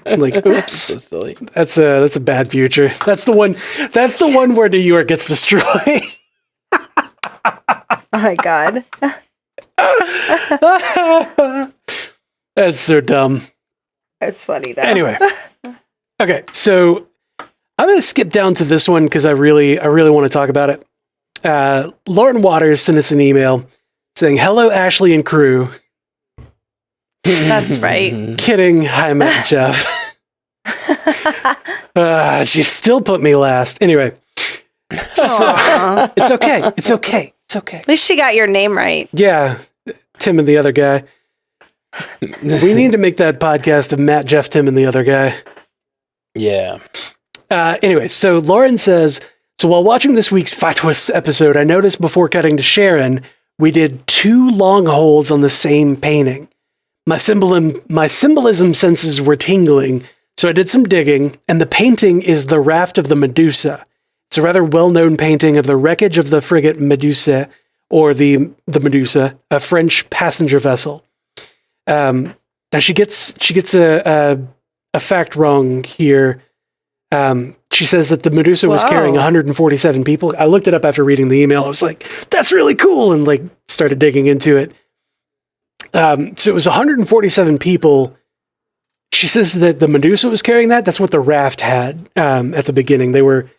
Like, oops, so silly. That's a bad future. That's the one where New York gets destroyed. Oh my god. That's so dumb. That's funny though. Anyway. Okay, so I'm going to skip down to this one because I really want to talk about it. Lauren Waters sent us an email saying, "Hello, Ashley and crew." That's right. Kidding. Hi, Matt and Jeff. She still put me last. Anyway. So, it's okay. It's okay. It's okay. At least she got your name right. Yeah. Tim and the other guy. We need to make that podcast of Matt, Jeff, Tim, and the other guy. Yeah. Anyway, so Lauren says, "So while watching this week's Fight Twists episode, I noticed before cutting to Sharon, we did 2 long holes on the same painting. My symbolism senses were tingling, so I did some digging, and the painting is the Raft of the Medusa. It's a rather well-known painting of the wreckage of the frigate Medusa, or the Medusa, a French passenger vessel. Now she gets a fact wrong here. She says that the Medusa was carrying 147 people. I looked it up after reading the email. I was like, that's really cool. And like started digging into it. So it was 147 people. She says that the Medusa was carrying that. That's what the raft had, at the beginning. They were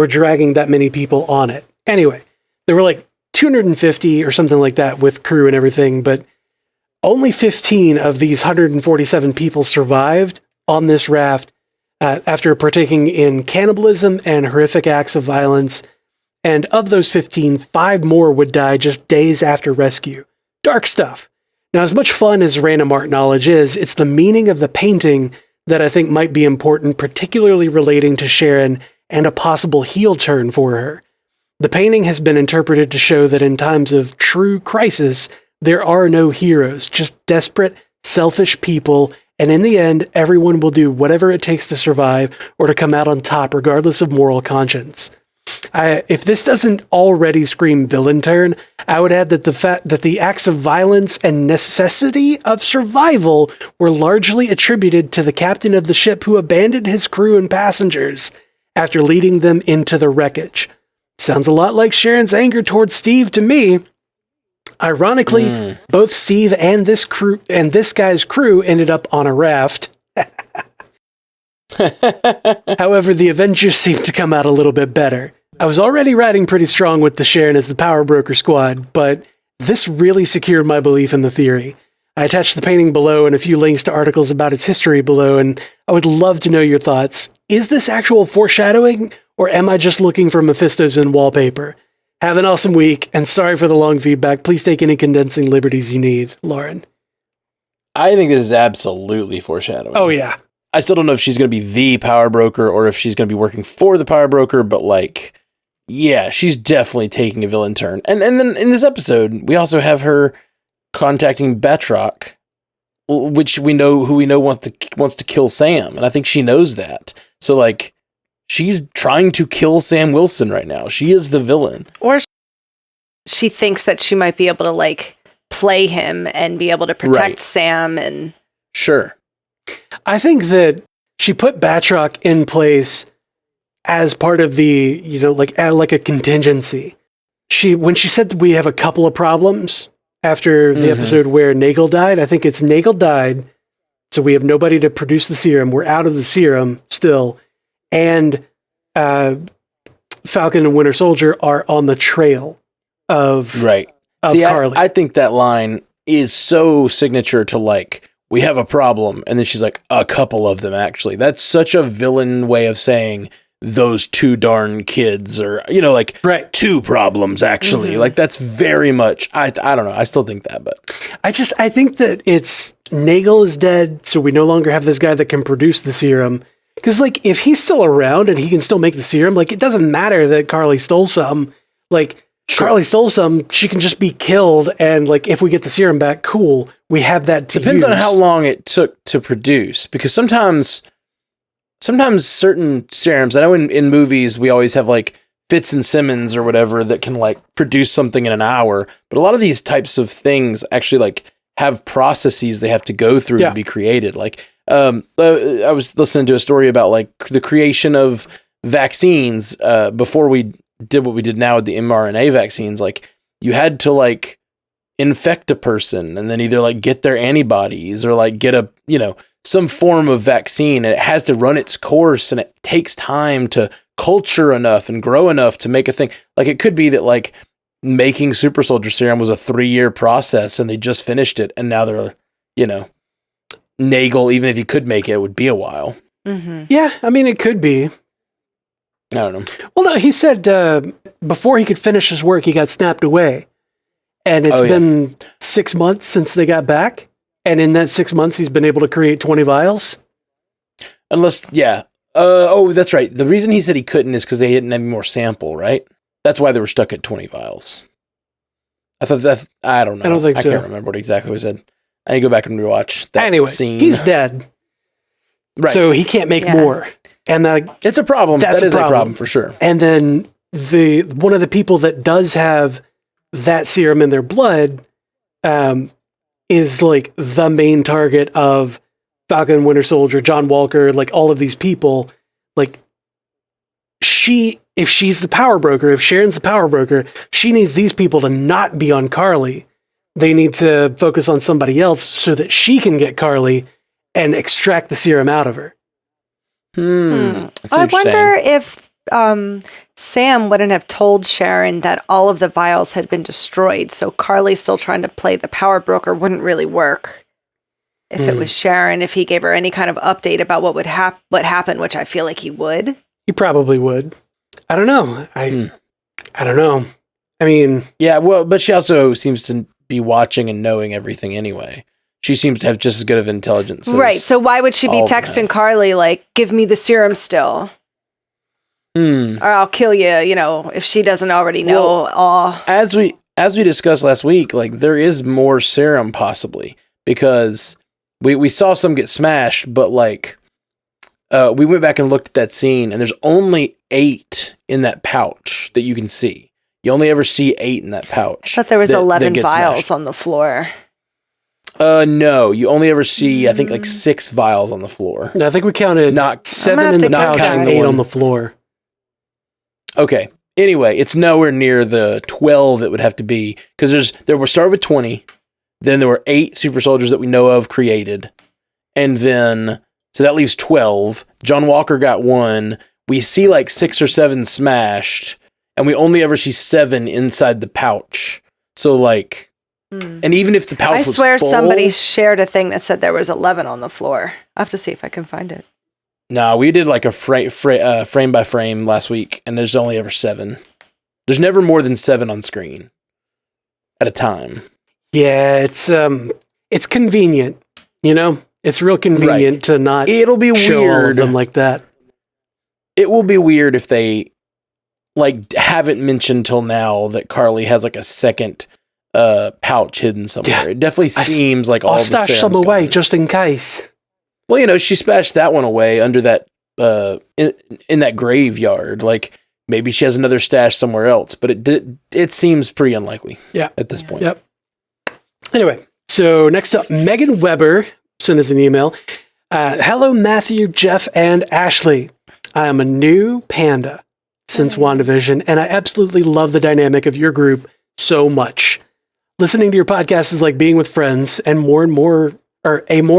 dragging that many people on it. Anyway, there were like 250 or something like that with crew and everything. But Only 15 of these 147 people survived on this raft after partaking in cannibalism and horrific acts of violence. And of those 15, 5 more would die just days after rescue. Dark stuff. Now, as much fun as random art knowledge is, it's the meaning of the painting that I think might be important, particularly relating to Sharon and a possible heel turn for her. The painting has been interpreted to show that in times of true crisis, there are no heroes, just desperate, selfish people, and in the end, everyone will do whatever it takes to survive or to come out on top, regardless of moral conscience. If this doesn't already scream villain turn, I would add that the fact that the acts of violence and necessity of survival were largely attributed to the captain of the ship who abandoned his crew and passengers after leading them into the wreckage. Sounds a lot like Sharon's anger towards Steve to me. Ironically, both Steve and this guy's crew ended up on a raft. However, the Avengers seem to come out a little bit better. I was already riding pretty strong with the Sharon as the Power Broker squad, but this really secured my belief in the theory. I attached the painting below and a few links to articles about its history below, and I would love to know your thoughts. Is this actual foreshadowing, or am I just looking for Mephistos in wallpaper? Have an awesome week, and sorry for the long feedback. Please take any condensing liberties you need, Lauren. I think this is absolutely foreshadowing. Oh, yeah. I still don't know if she's going to be the Power Broker or if she's going to be working for the Power Broker, but like, yeah, she's definitely taking a villain turn. And then in this episode, we also have her contacting Batroc, which we know wants to kill Sam, and I think she knows that. So like, she's trying to kill Sam Wilson right now. She is the villain. Or she thinks that she might be able to like play him and be able to protect Sam and sure. I think that she put Batroc in place as part of the, like a contingency. When she said that we have a couple of problems after the episode where Nagel died, I think it's Nagel died, so we have nobody to produce the serum. We're out of the serum still. And Falcon and Winter Soldier are on the trail of Carly. I think that line is so signature to like, we have a problem. And then she's like, a couple of them, actually. That's such a villain way of saying those two darn kids or, two problems, actually. Like, that's very much, I don't know. I still think that, but. I think that it's Nagel is dead, so we no longer have this guy that can produce the serum. Because, like, if he's still around and he can still make the serum, like, it doesn't matter that Carly stole some. Like, Carly stole some, she can just be killed, and, like, if we get the serum back, cool. We have that to Depends use. on how long it took to produce, because sometimes certain serums, I know in movies we always have, like, Fitz and Simmons or whatever that can, like, produce something in an hour, but a lot of these types of things actually, like, have processes they have to go through to be created. Like, I was listening to a story about like the creation of vaccines before we did what we did now with the mRNA vaccines. Like, you had to like infect a person and then either like get their antibodies or like get some form of vaccine, and it has to run its course, and it takes time to culture enough and grow enough to make a thing. Like, it could be that like making super soldier serum was a 3-year process and they just finished it, and now they're Nagel, even if he could make it, it would be a while. Yeah, I mean, it could be. I don't know. Well, no, he said before he could finish his work, he got snapped away. And it's been 6 months since they got back. And in that 6 months, he's been able to create 20 vials. That's right. The reason he said he couldn't is because they didn't have any more sample, right? That's why they were stuck at 20 vials. I don't know. I don't think so. I can't remember what exactly was said. I need to go back and rewatch that scene. He's dead. Right. So he can't make more. And it's a problem. That is a problem for sure. And then one of the people that does have that serum in their blood is like the main target of Falcon, Winter Soldier, John Walker, like all of these people. Like, if she's the power broker, if Sharon's the power broker, she needs these people to not be on Carly. They need to focus on somebody else so that she can get Carly and extract the serum out of her. I wonder if Sam wouldn't have told Sharon that all of the vials had been destroyed, so Carly still trying to play the power broker wouldn't really work. If it was Sharon, if he gave her any kind of update about what happened, which I feel like he would. He probably would. I don't know. I don't know. I mean, yeah, well, but she also seems to be watching and knowing everything anyway. She seems to have just as good of intelligence. Right. So why would she be texting Carly like, "Give me the serum still"? Or I'll kill you, if she doesn't already know all. As we discussed last week, like there is more serum possibly because we saw some get smashed, but like we went back and looked at that scene and there's only 8 in that pouch that you can see. You only ever see 8 in that pouch. I thought there was 11 vials on the floor. No, you only ever see I think like 6 vials on the floor. I think we counted 7 in the pouch and 8 on the floor. Okay. Anyway, it's nowhere near the 12 it would have to be because there were started with 20, then there were 8 super soldiers that we know of created, and then so that leaves 12. John Walker got 1. We see like 6 or 7 smashed, and we only ever see 7 inside the pouch. So like, and even if the pouch was full, I swear somebody shared a thing that said there was 11 on the floor. I'll have to see if I can find it. No, we did like a frame by frame last week, and there's only ever 7. There's never more than 7 on screen at a time. Yeah, it's convenient, It's real convenient to not. It'll be show weird all of them like that. It will be weird if they like haven't mentioned till now that Carly has like a second pouch hidden somewhere. Yeah. It definitely seems like all the serum's stash some away just in case. Well, she splashed that one away under that in that graveyard. Like maybe she has another stash somewhere else, but it seems pretty unlikely. Yeah, at this point. Yep. Anyway, so next up, Megan Weber sent us an email. Hello, Matthew, Jeff, and Ashley. I am a new Panda since WandaVision, and I absolutely love the dynamic of your group so much. Listening to your podcast is like being with friends, and a more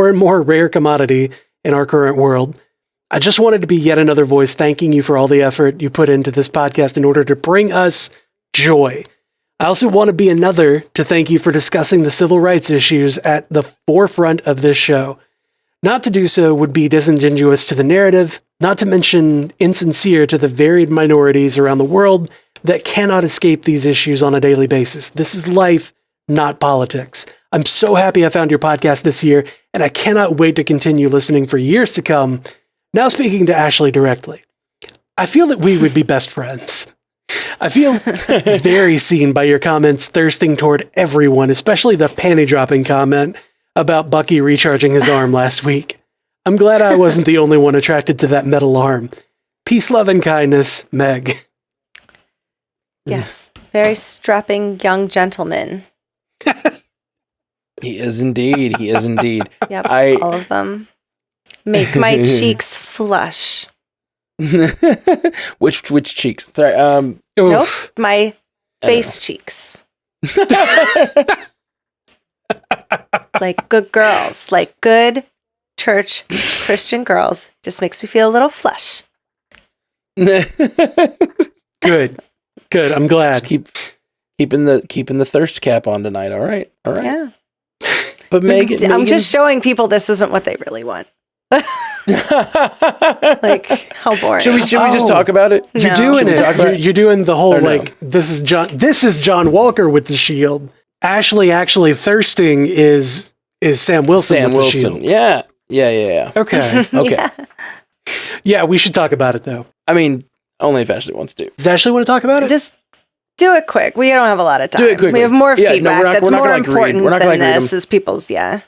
and more rare commodity in our current world. I just wanted to be yet another voice thanking you for all the effort you put into this podcast in order to bring us joy. I also want to be another to thank you for discussing the civil rights issues at the forefront of this show. Not to do so would be disingenuous to the narrative, not to mention insincere to the varied minorities around the world that cannot escape these issues on a daily basis. This is life, not politics. I'm so happy I found your podcast this year, and I cannot wait to continue listening for years to come. Now speaking to Ashley directly, I feel that we would be best friends. I feel very seen by your comments thirsting toward everyone, especially the panty-dropping comment about Bucky recharging his arm last week. I'm glad I wasn't the only one attracted to that metal arm. Peace, love, and kindness, Meg. Yes, very strapping young gentleman. He is indeed. He is indeed. Yep, all of them. Make my cheeks flush. Which cheeks? Sorry. Nope, my face cheeks. Like good girls, like good church Christian girls. Just makes me feel a little flush. Good. I'm glad. Keeping the thirst cap on tonight. All right. Yeah. But I'm just showing people this isn't what they really want. Like how boring. Should we just talk about it? You're doing it. You're doing the whole this is John Walker with the shield. Ashley actually thirsting is Sam Wilson with the shield. Yeah. Okay. Okay. Yeah, we should talk about it though. I mean, only if Ashley wants to. Does Ashley want to talk about it? Just do it quick. We don't have a lot of time. Do it quickly. We have more feedback. That's more important than this is people's, Yeah.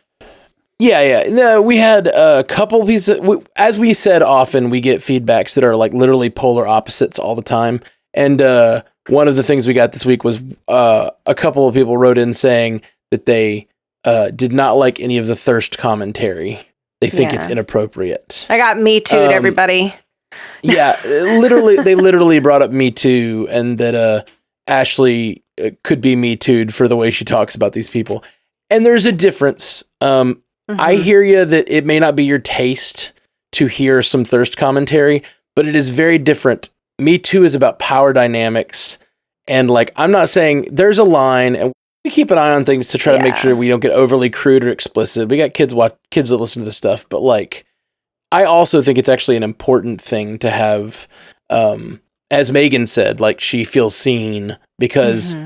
No, we had a couple pieces. As we said, often we get feedbacks that are like literally polar opposites all the time. And one of the things we got this week was a couple of people wrote in saying that they did not like any of the thirst commentary. They think it's inappropriate. I got Me Too'd, everybody. Yeah, they literally brought up Me Too, and that Ashley could be Me Too'd for the way she talks about these people. And there's a difference. I hear you that it may not be your taste to hear some thirst commentary, but it is very different Me Too is about power dynamics. And like, I'm not saying there's a line, and we keep an eye on things to try to make sure we don't get overly crude or explicit. We got kids that listen to this stuff, but like, I also think it's actually an important thing to have, as Megan said, like she feels seen, because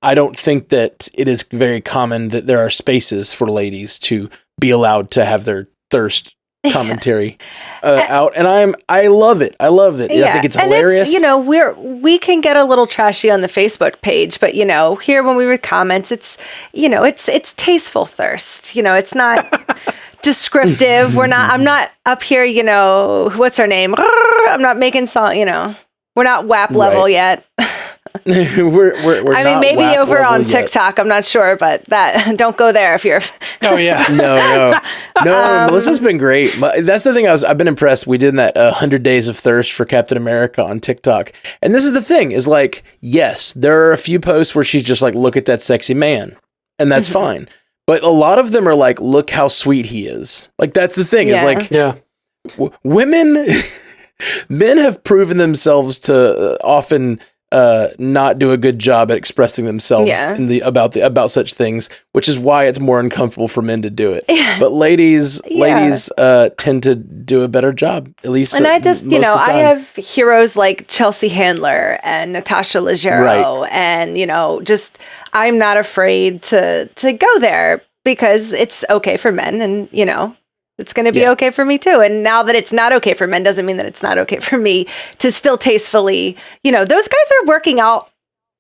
I don't think that it is very common that there are spaces for ladies to be allowed to have their thirst commentary out, and I love it. I think it's hilarious. It's, we can get a little trashy on the Facebook page, but here when we read comments, it's it's tasteful thirst. It's not descriptive. I'm not up here. What's her name? I'm not making song. We're not WAP level yet. we're I mean, maybe over on TikTok. I'm not sure, but that don't go there if you're. Oh yeah, no. Melissa's been great. That's the thing. I've been impressed. We did that 100 Days of Thirst for Captain America on TikTok, and this is the thing: is like, yes, there are a few posts where she's just like, "Look at that sexy man," and that's fine. But a lot of them are like, "Look how sweet he is." Like that's the thing. Is like, women, men have proven themselves to often. Not do a good job at expressing themselves about such things, which is why it's more uncomfortable for men to do it. But ladies tend to do a better job, at least. And I just, I have heroes like Chelsea Handler and Natasha Leggero, and just I'm not afraid to go there because it's okay for men, and it's going to be okay for me too. And now that it's not okay for men doesn't mean that it's not okay for me to still tastefully, those guys are working out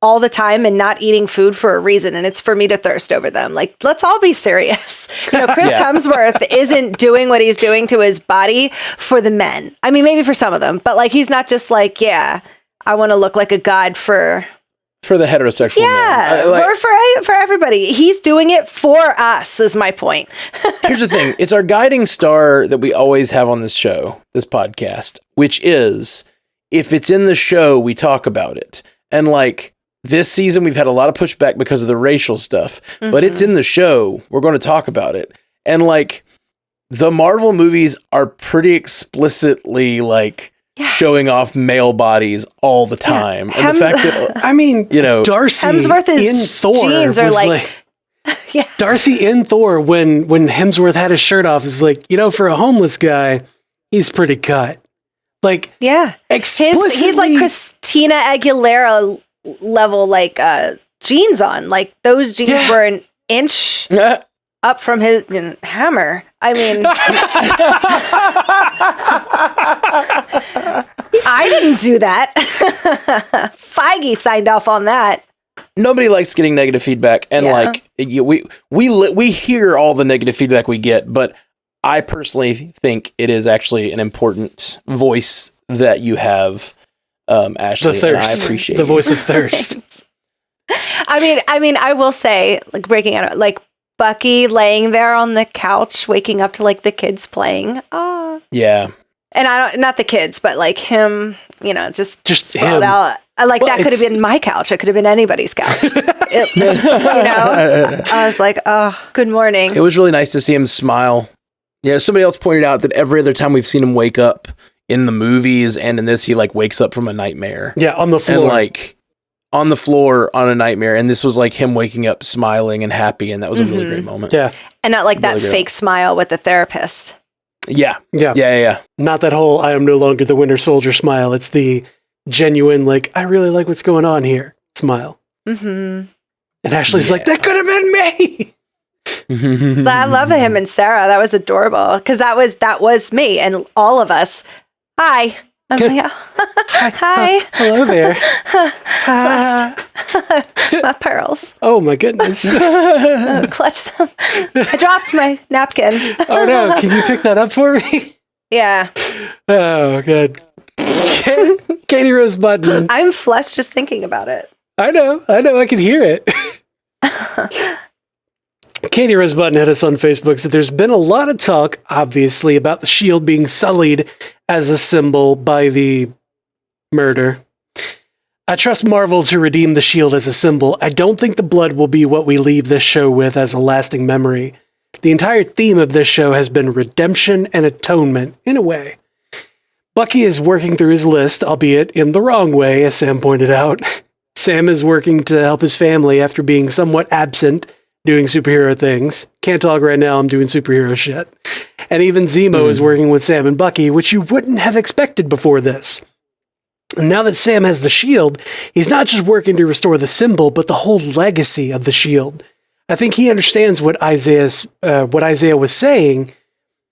all the time and not eating food for a reason. And it's for me to thirst over them. Like, let's all be serious. Chris Hemsworth isn't doing what he's doing to his body for the men. I mean, maybe for some of them, but like, he's not just like, I want to look like a god for the heterosexual man. Or for everybody. He's doing it for us, is my point. Here's the thing. It's our guiding star that we always have on this show, this podcast, which is, if it's in the show, we talk about it. And like, this season, we've had a lot of pushback because of the racial stuff, but it's in the show. We're going to talk about it. And like, the Marvel movies are pretty explicitly like, showing off male bodies all the time. And the fact that, Darcy Hemsworth in Thor jeans are like Darcy in Thor, when Hemsworth had his shirt off, is like, for a homeless guy, he's pretty cut. Like, explicitly. He's like Christina Aguilera level, like jeans on. Like, those jeans were an inch up from his hammer. I mean, I didn't do that. Feige signed off on that. Nobody likes getting negative feedback, and like we hear all the negative feedback we get, but I personally think it is actually an important voice that you have, Ashley. The thirst. And I appreciate the voice of thirst. I mean, I will say, like, breaking out, like, Bucky laying there on the couch, waking up to like the kids playing. Oh, yeah. And not the kids, but like him, just sprawled him. out. Like, that could have been my couch. It could have been anybody's couch. I was like, oh, good morning. It was really nice to see him smile. Yeah. Somebody else pointed out that every other time we've seen him wake up in the movies and in this, he like wakes up from a nightmare. Yeah. On the floor. And like, on the floor on a nightmare, and this was like him waking up smiling and happy, and that was a really great moment. Yeah. And not like that fake smile with the therapist. Yeah. Not that whole "I am no longer the Winter Soldier" smile. It's the genuine, like, I really like what's going on here smile. And Ashley's like, that could have been me. I love him and Sarah. That was adorable, because that was me and all of us. Hi. I'm like, hi. Hello there. My pearls. Oh my goodness. Clutch them. I dropped my napkin. Oh no, can you pick that up for me? Yeah. Oh, good. Katie Rose Button. I'm flushed just thinking about it. I know, I can hear it. Katie Rose Button hit us on Facebook, said there's been a lot of talk, obviously, about the shield being sullied as a symbol by the murder. I trust Marvel to redeem the shield as a symbol. I don't think the blood will be what we leave this show with as a lasting memory. The entire theme of this show has been redemption and atonement, in a way. Bucky is working through his list, albeit in the wrong way, as Sam pointed out. Sam is working to help his family after being somewhat absent, doing superhero things. Can't talk right now, I'm doing superhero shit. And even Zemo is working with Sam and Bucky, which you wouldn't have expected before this. And now that Sam has the shield, he's not just working to restore the symbol, but the whole legacy of the shield. I think he understands what Isaiah was saying,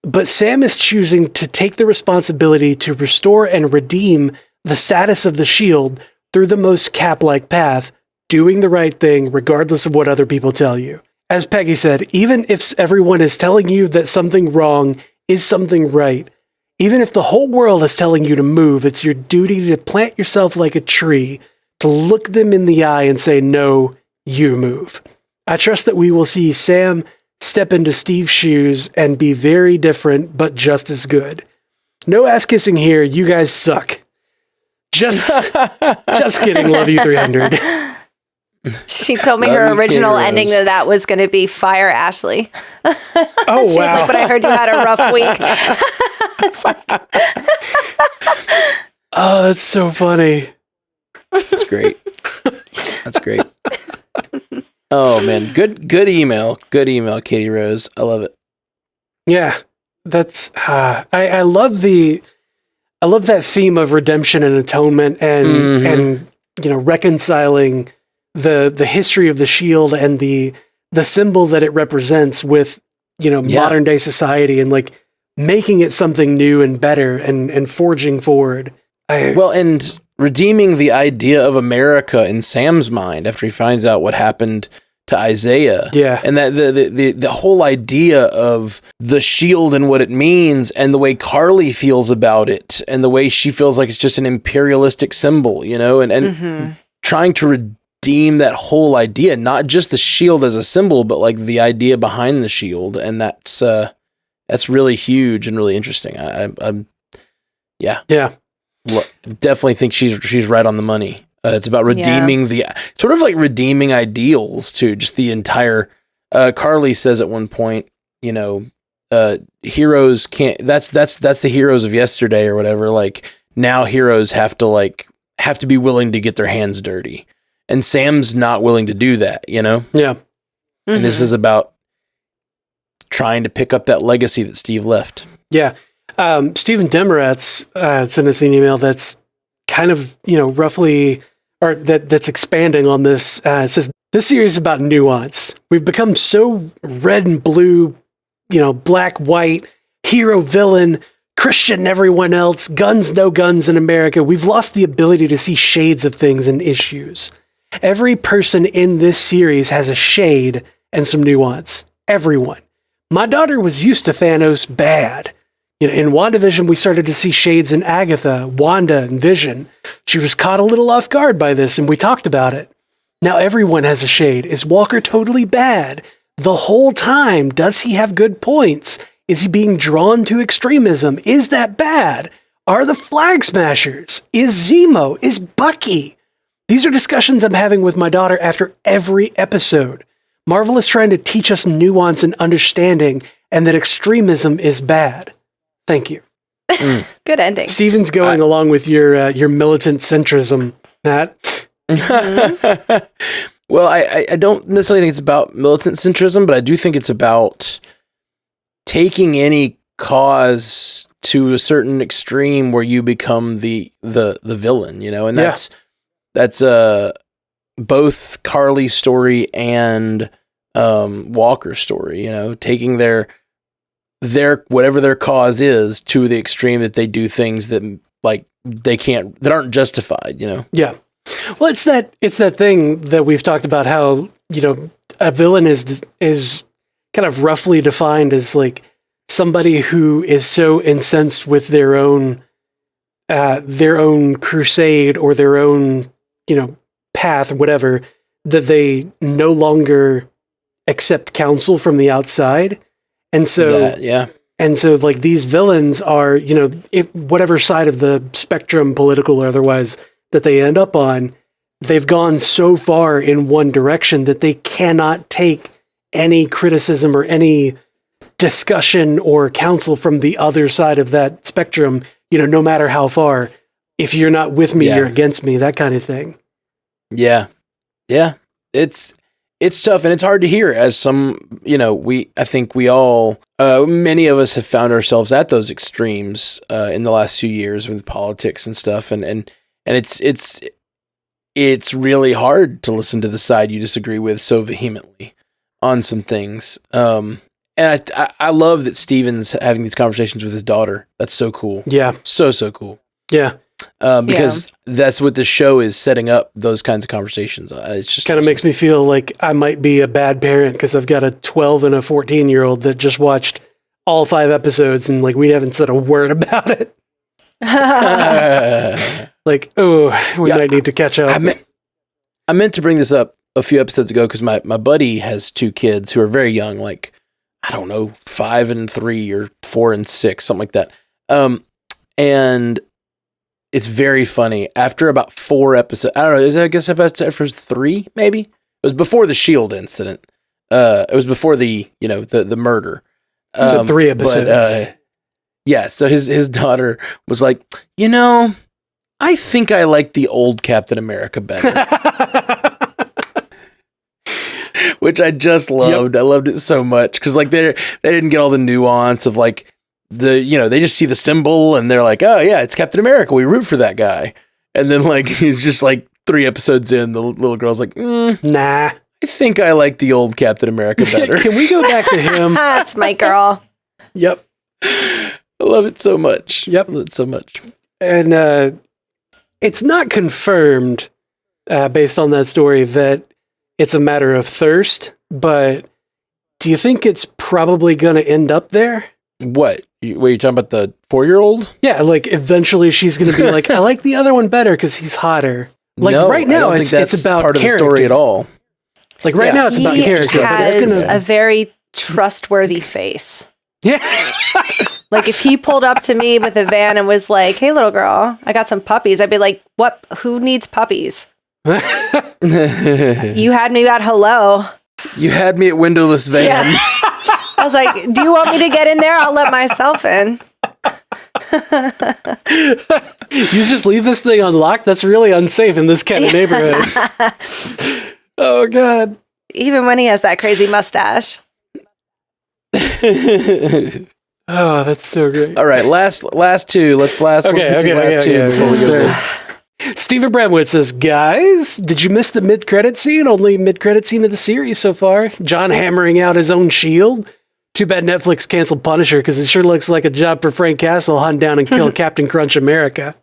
but Sam is choosing to take the responsibility to restore and redeem the status of the shield through the most Cap-like path, doing the right thing regardless of what other people tell you. As Peggy said, even if everyone is telling you that something wrong is something right, even if the whole world is telling you to move, it's your duty to plant yourself like a tree, to look them in the eye and say, no, you move. I trust that we will see Sam step into Steve's shoes and be very different, but just as good. No ass kissing here. You guys suck. Just kidding. Love you 300. She told me her original ending that was going to be fire Ashley. Oh, She was wow. like, but I heard you had a rough week. It's like, Oh, that's so funny. That's great. That's great. Oh man, good email, Katie Rose. I love it. Yeah, that's I love that theme of redemption and atonement and reconciling the history of the shield and the symbol that it represents with modern day society and like making it something new and better and forging forward. And redeeming the idea of America in Sam's mind after he finds out what happened to Isaiah. Yeah. And that the whole idea of the shield and what it means and the way Carly feels about it and the way she feels like it's just an imperialistic symbol, and trying to redeem that whole idea, not just the shield as a symbol, but like the idea behind the shield. And that's really huge and really interesting. Yeah. Definitely think she's right on the money. It's about redeeming sort of like redeeming ideals too. Just the entire. Carly says at one point, heroes can't. That's the heroes of yesterday or whatever. Like now, heroes have to be willing to get their hands dirty, and Sam's not willing to do that. Yeah. And this is about trying to pick up that legacy that Steve left. Yeah. Stephen Demeretz sent us an email that's kind of, roughly, or that's expanding on this. It says, this series is about nuance. We've become so red and blue, black, white, hero, villain, Christian, everyone else, guns, no guns in America. We've lost the ability to see shades of things and issues. Every person in this series has a shade and some nuance. Everyone. My daughter was used to Thanos bad. In WandaVision, we started to see shades in Agatha, Wanda, and Vision. She was caught a little off guard by this, and we talked about it. Now everyone has a shade. Is Walker totally bad? The whole time, does he have good points? Is he being drawn to extremism? Is that bad? Are the Flag Smashers? Is Zemo? Is Bucky? These are discussions I'm having with my daughter after every episode. Marvel is trying to teach us nuance and understanding, and that extremism is bad. Thank you. Good ending. Steven's going along with your militant centrism, Matt. Well, I don't necessarily think it's about militant centrism, but I do think it's about taking any cause to a certain extreme where you become the villain, and that's both Carly's story and Walker's story, taking their whatever their cause is to the extreme that they do things that that aren't justified, Yeah. Well, it's that thing that we've talked about, how, a villain is kind of roughly defined as like somebody who is so incensed with their own crusade or their own, path, whatever, that they no longer accept counsel from the outside. And so, and so like these villains are, whatever side of the spectrum, political or otherwise, that they end up on, they've gone so far in one direction that they cannot take any criticism or any discussion or counsel from the other side of that spectrum, no matter how far, if you're not with me, you're against me, that kind of thing. Yeah. Yeah. It's tough, and it's hard to hear as some, I think we all, many of us have found ourselves at those extremes in the last few years with politics and stuff. And it's really hard to listen to the side you disagree with so vehemently on some things. And I love that Steven's having these conversations with his daughter. That's so cool. Yeah. So cool. Yeah. Because that's what the show is setting up, those kinds of conversations. It's just kind of makes me feel like I might be a bad parent because I've got a 12 and a 14-year-old that just watched all 5 episodes and like we haven't said a word about it. Like, we might need to catch up. I meant to bring this up a few episodes ago because my buddy has 2 kids who are very young, like, I don't know, 5 and 3 or 4 and 6, something like that. And it's very funny. After about 4 episodes, I don't know, I guess about 3, maybe? It was before the Shield incident. It was before the murder. So 3 episodes. So his daughter was like, I think I like the old Captain America better. Which I just loved. Yep. I loved it so much because like they didn't get all the nuance of like they just see the symbol and they're like, oh yeah, it's Captain America. We root for that guy. And then like he's just like 3 episodes in, the little girl's like, nah, I think I like the old Captain America better. Can we go back to him? That's my girl. Yep. I love it so much. Yep. I love it so much. And it's not confirmed based on that story that it's a matter of thirst, but do you think it's probably going to end up there? What? Were you talking about the 4-year-old? Yeah, like eventually she's going to be like, I like the other one better because he's hotter. Like right now, it's about part of character. The story at all. Like right now, it's about character. He has a very trustworthy face. Yeah. Like if he pulled up to me with a van and was like, "Hey, little girl, I got some puppies," I'd be like, "What? Who needs puppies?" You had me at hello. You had me at windowless van. Yeah. I was like, "Do you want me to get in there? I'll let myself in." You just leave this thing unlocked? That's really unsafe in this kind of neighborhood. Oh God! Even when he has that crazy mustache. Oh, that's so great. All right, last 2. Let's last two before we go there. Steven Bramwood says, guys, did you miss the mid-credit scene? Only mid-credit scene of the series so far. John hammering out his own shield. Too bad Netflix canceled Punisher because it sure looks like a job for Frank Castle, hunt down and kill Captain Crunch America.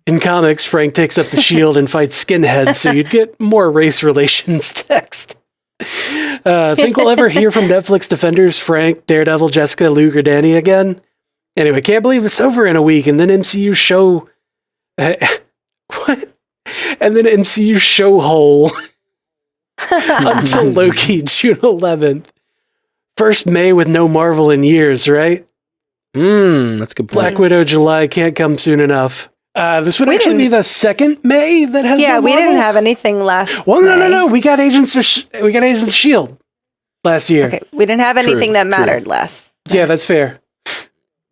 In comics, Frank takes up the shield and fights skinheads, so you'd get more race relations text. Think we'll ever hear from Netflix defenders Frank, Daredevil, Jessica, Luke, or Danny again? Anyway, can't believe it's over in a week, and then MCU show... what? And then MCU show hole until Loki, June 11th. First May with no Marvel in years, right? That's a good point. Black Widow, July, can't come soon enough. This would actually be the 2nd May that has no Marvel. We didn't have anything last Well, May. no. We got Agents of S.H.I.E.L.D. last year. Okay, we didn't have anything that mattered last. Yeah, that's fair.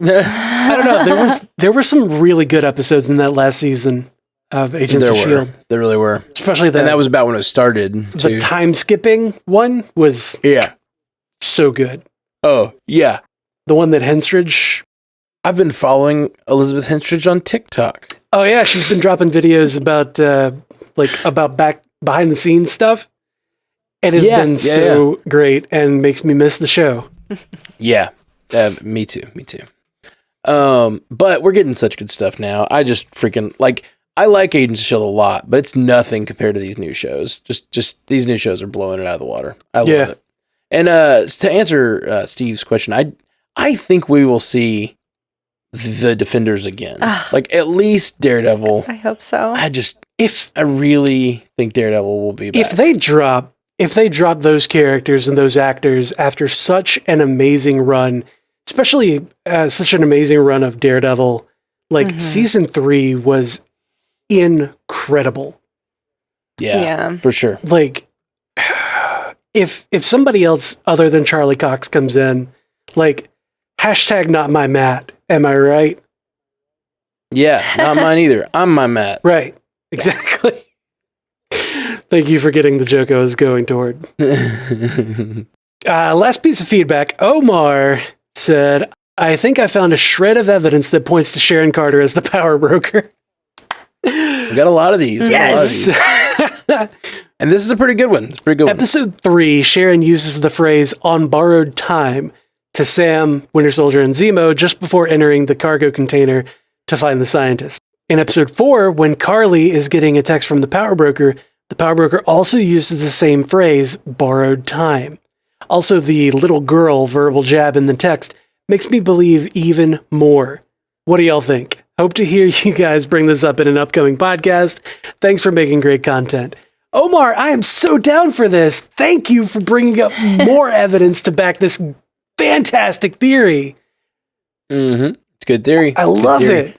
I don't know. There were some really good episodes in that last season of Agents of S.H.I.E.L.D. There really were. Especially and that was about when it started. The time skipping one was so good. Oh, yeah. The one that Henstridge... I've been following Elizabeth Henstridge on TikTok. Oh yeah, she's been dropping videos about about behind the scenes stuff. It has been so great and makes me miss the show. Yeah, me too. But we're getting such good stuff now. I just freaking I like Agents of S.H.I.E.L.D. a lot, but it's nothing compared to these new shows. Just these new shows are blowing it out of the water. I love it. And to answer Steve's question, I think we will see the Defenders again. At least Daredevil. I hope so. I really think Daredevil will be back. If they drop those characters and those actors after such an amazing run, especially such an amazing run of Daredevil, season 3 was incredible. Yeah, for sure. If somebody else other than Charlie Cox comes in, hashtag not my Matt, Am I right? Yeah, not mine either. I'm my Matt. Right. Exactly. Thank you for getting the joke I was going toward. Last piece of feedback. Omar said, I think I found a shred of evidence that points to Sharon Carter as the power broker. We got a lot of these. Yes. And this is a pretty good one. It's a pretty good one. Episode 3, Sharon uses the phrase on borrowed time to Sam, Winter Soldier, and Zemo just before entering the cargo container to find the scientist. In episode 4, when Carly is getting a text from the power broker also uses the same phrase, borrowed time. Also, the little girl verbal jab in the text makes me believe even more. What do y'all think? Hope to hear you guys bring this up in an upcoming podcast. Thanks for making great content. Omar, I am so down for this. Thank you for bringing up more evidence to back this fantastic theory. Mm-hmm. It's good theory. I love it.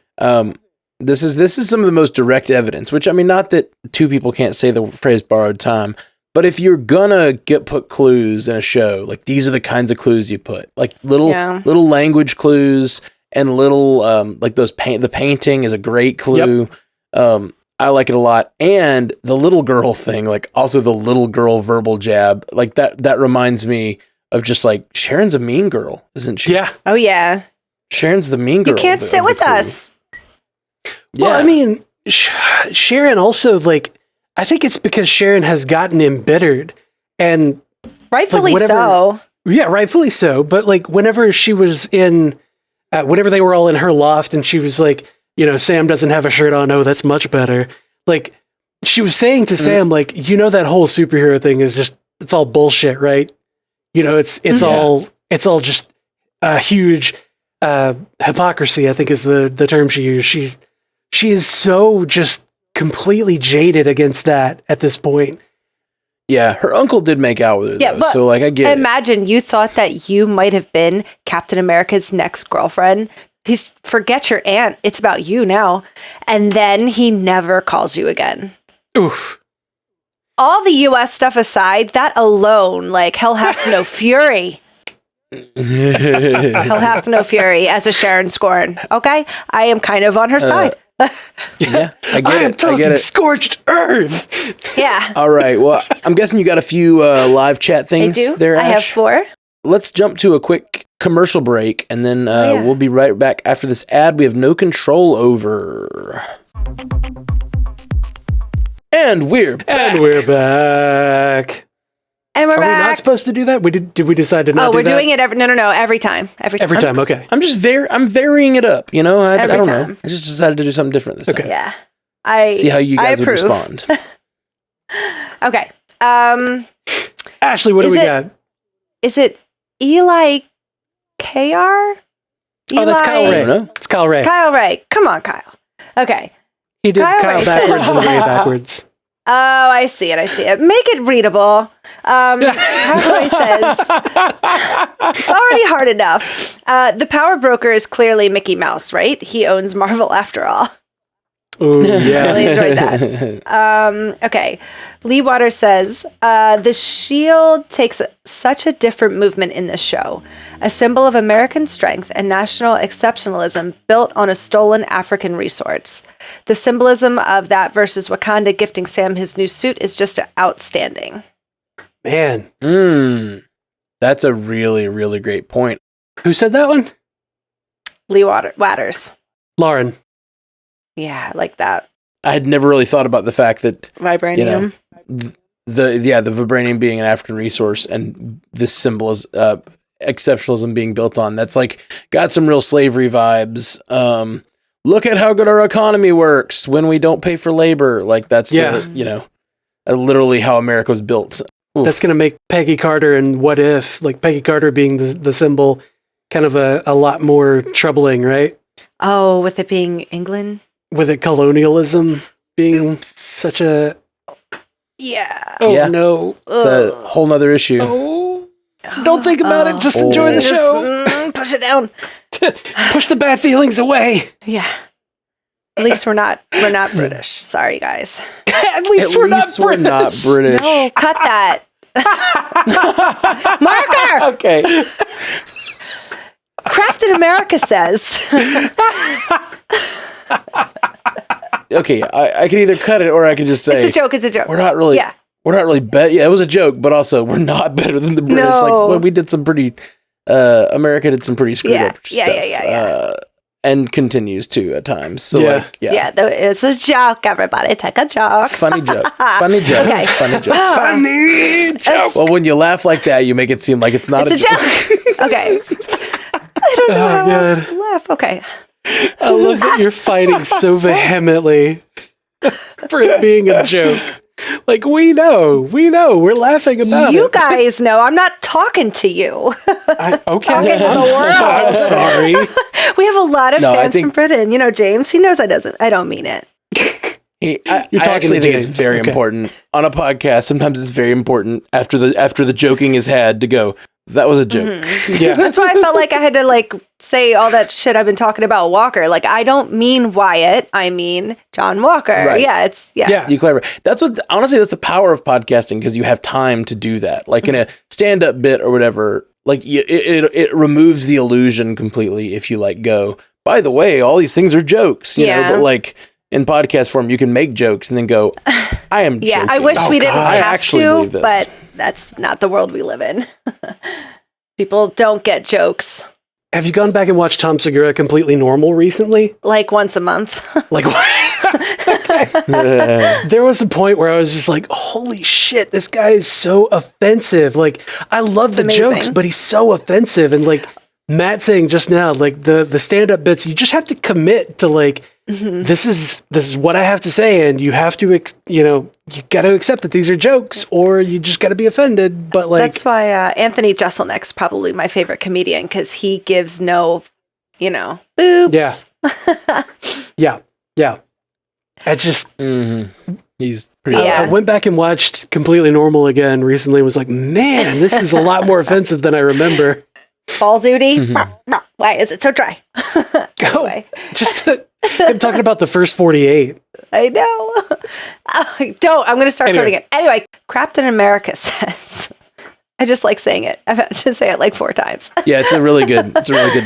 This is some of the most direct evidence, which, I mean, not that two people can't say the phrase borrowed time, but if you're gonna put clues in a show, like these are the kinds of clues you put, like little language clues and little, like the painting is a great clue. Yep. I like it a lot. And the little girl thing, like also the little girl verbal jab, like that reminds me of just like Sharon's a mean girl, isn't she? Yeah. Oh yeah. Sharon's the mean girl. You can't sit with us. Yeah. Well, I mean, Sharon also, like, I think it's because Sharon has gotten embittered and rightfully so. Yeah, rightfully so. But like whenever she was in, whenever they were all in her loft and she was like, you know, Sam doesn't have a shirt on. Oh, that's much better. Like she was saying to Sam, like, you know, that whole superhero thing is just, it's all bullshit, right? You know, it's all just a huge hypocrisy, I think is the term she used. She is so just completely jaded against that at this point. Yeah, her uncle did make out with her, though, but so like I get it. Imagine you thought that you might have been Captain America's next girlfriend. Forget your aunt. It's about you now. And then he never calls you again. Oof. All the U.S. stuff aside, that alone, like, hell hath no fury. Hell hath no fury as a Sharon Scorn. Okay? I am kind of on her side. Yeah, I get it. Scorched earth. Yeah. All right. Well, I'm guessing you got a few live chat things there, Ash. I have 4. Let's jump to a quick commercial break, and then we'll be right back after this ad we have no control over. And we're back. And we're back. And we're Are back. we not supposed to do that? Did we decide to not do that? Oh, we're doing it every time. Every time, okay. I'm varying it up, you know? I don't time. know. I just decided to do something different this time. Yeah. See how you guys would respond. Okay. Ashley, what do we got? Is it Eli KR? Oh, that's Kyle Ray. It's Kyle Ray. Kyle Ray. Come on, Kyle. Okay. He did Kyle backwards and Ray backwards. Oh, I see it. Make it readable. Kyle Ray says, it's already hard enough. The power broker is clearly Mickey Mouse, right? He owns Marvel after all. Ooh, yeah. Really enjoyed that. Okay. Lee Waters says, the shield takes such a different movement in this show. A symbol of American strength and national exceptionalism built on a stolen African resource. The symbolism of that versus Wakanda gifting Sam his new suit is just outstanding. Man. That's a really, really great point. Who said that one? Lee Waters. Lauren. Yeah, I like that. I had never really thought about the fact that Vibranium. You know, the vibranium being an African resource and this symbol is exceptionalism being built on. That's like got some real slavery vibes. Look at how good our economy works when we don't pay for labor. Like that's literally how America was built. Oof. That's going to make Peggy Carter and What If, like Peggy Carter being the symbol, kind of a lot more troubling, right? Oh, with it being England? With it colonialism being such a... Yeah. Oh, yeah. No. It's a whole nother issue. Oh. Don't think about it. Just enjoy the show. Push it down. Push the bad feelings away. Yeah. At least we're not British. Sorry, guys. At least we're not British. No, cut that. Marker. Okay. Captain America says. Okay, I can either cut it or I can just say It's a joke. It's a joke. We're not really. Yeah. We're not really bet. Yeah, it was a joke, but also we're not better than the British. No. Like, well, we did some pretty. America did some pretty screwed up stuff. Yeah. And continues to at times. So it's a joke. Everybody, take a joke. Funny joke. Funny joke. Okay. Funny joke. Funny joke. Well, when you laugh like that, you make it seem like it's not it's a joke. Okay. I don't know how else to laugh. Okay. I love that you're fighting so vehemently for it being a joke. Like, we know, we're laughing about it. You guys know, I'm not talking to you. Okay. I'm sorry. We have a lot of fans from Britain. You know, James, he knows I don't mean it. I actually think it's very important on a podcast. Sometimes it's very important after the joking is had to go, that was a joke. Mm-hmm. Yeah. That's why I felt like I had to say all that shit I've been talking about Walker. Like, I don't mean Wyatt, I mean John Walker. Right. Yeah, You clever. That's the power of podcasting, because you have time to do that. Like in a stand-up bit or whatever, like it removes the illusion completely if you go, by the way, all these things are jokes, you know, but like in podcast form, you can make jokes and then go, I am joking. I wish we didn't have to, this. But that's not the world we live in. People don't get jokes. Have you gone back and watched Tom Segura Completely Normal recently? Like once a month. Like there was a point where I was just like, holy shit, this guy is so offensive. Like, I love the jokes, but he's so offensive. And like Matt saying just now, like the stand-up bits, you just have to commit to this is what I have to say, and you have to you got to accept that these are jokes, or you just got to be offended. But that's why Anthony Jeselnik's probably my favorite comedian, because he gives no, boobs. Yeah. I just he's pretty. I went back and watched Completely Normal again recently. And was like, man, this is a lot more offensive than I remember. Ball duty. Why is it so dry? Anyway. I'm talking about the first 48. I know. I'm going to start quoting it. Anyway, Captain America says. I just like saying it. I've had to say it like 4 times. Yeah, it's a really good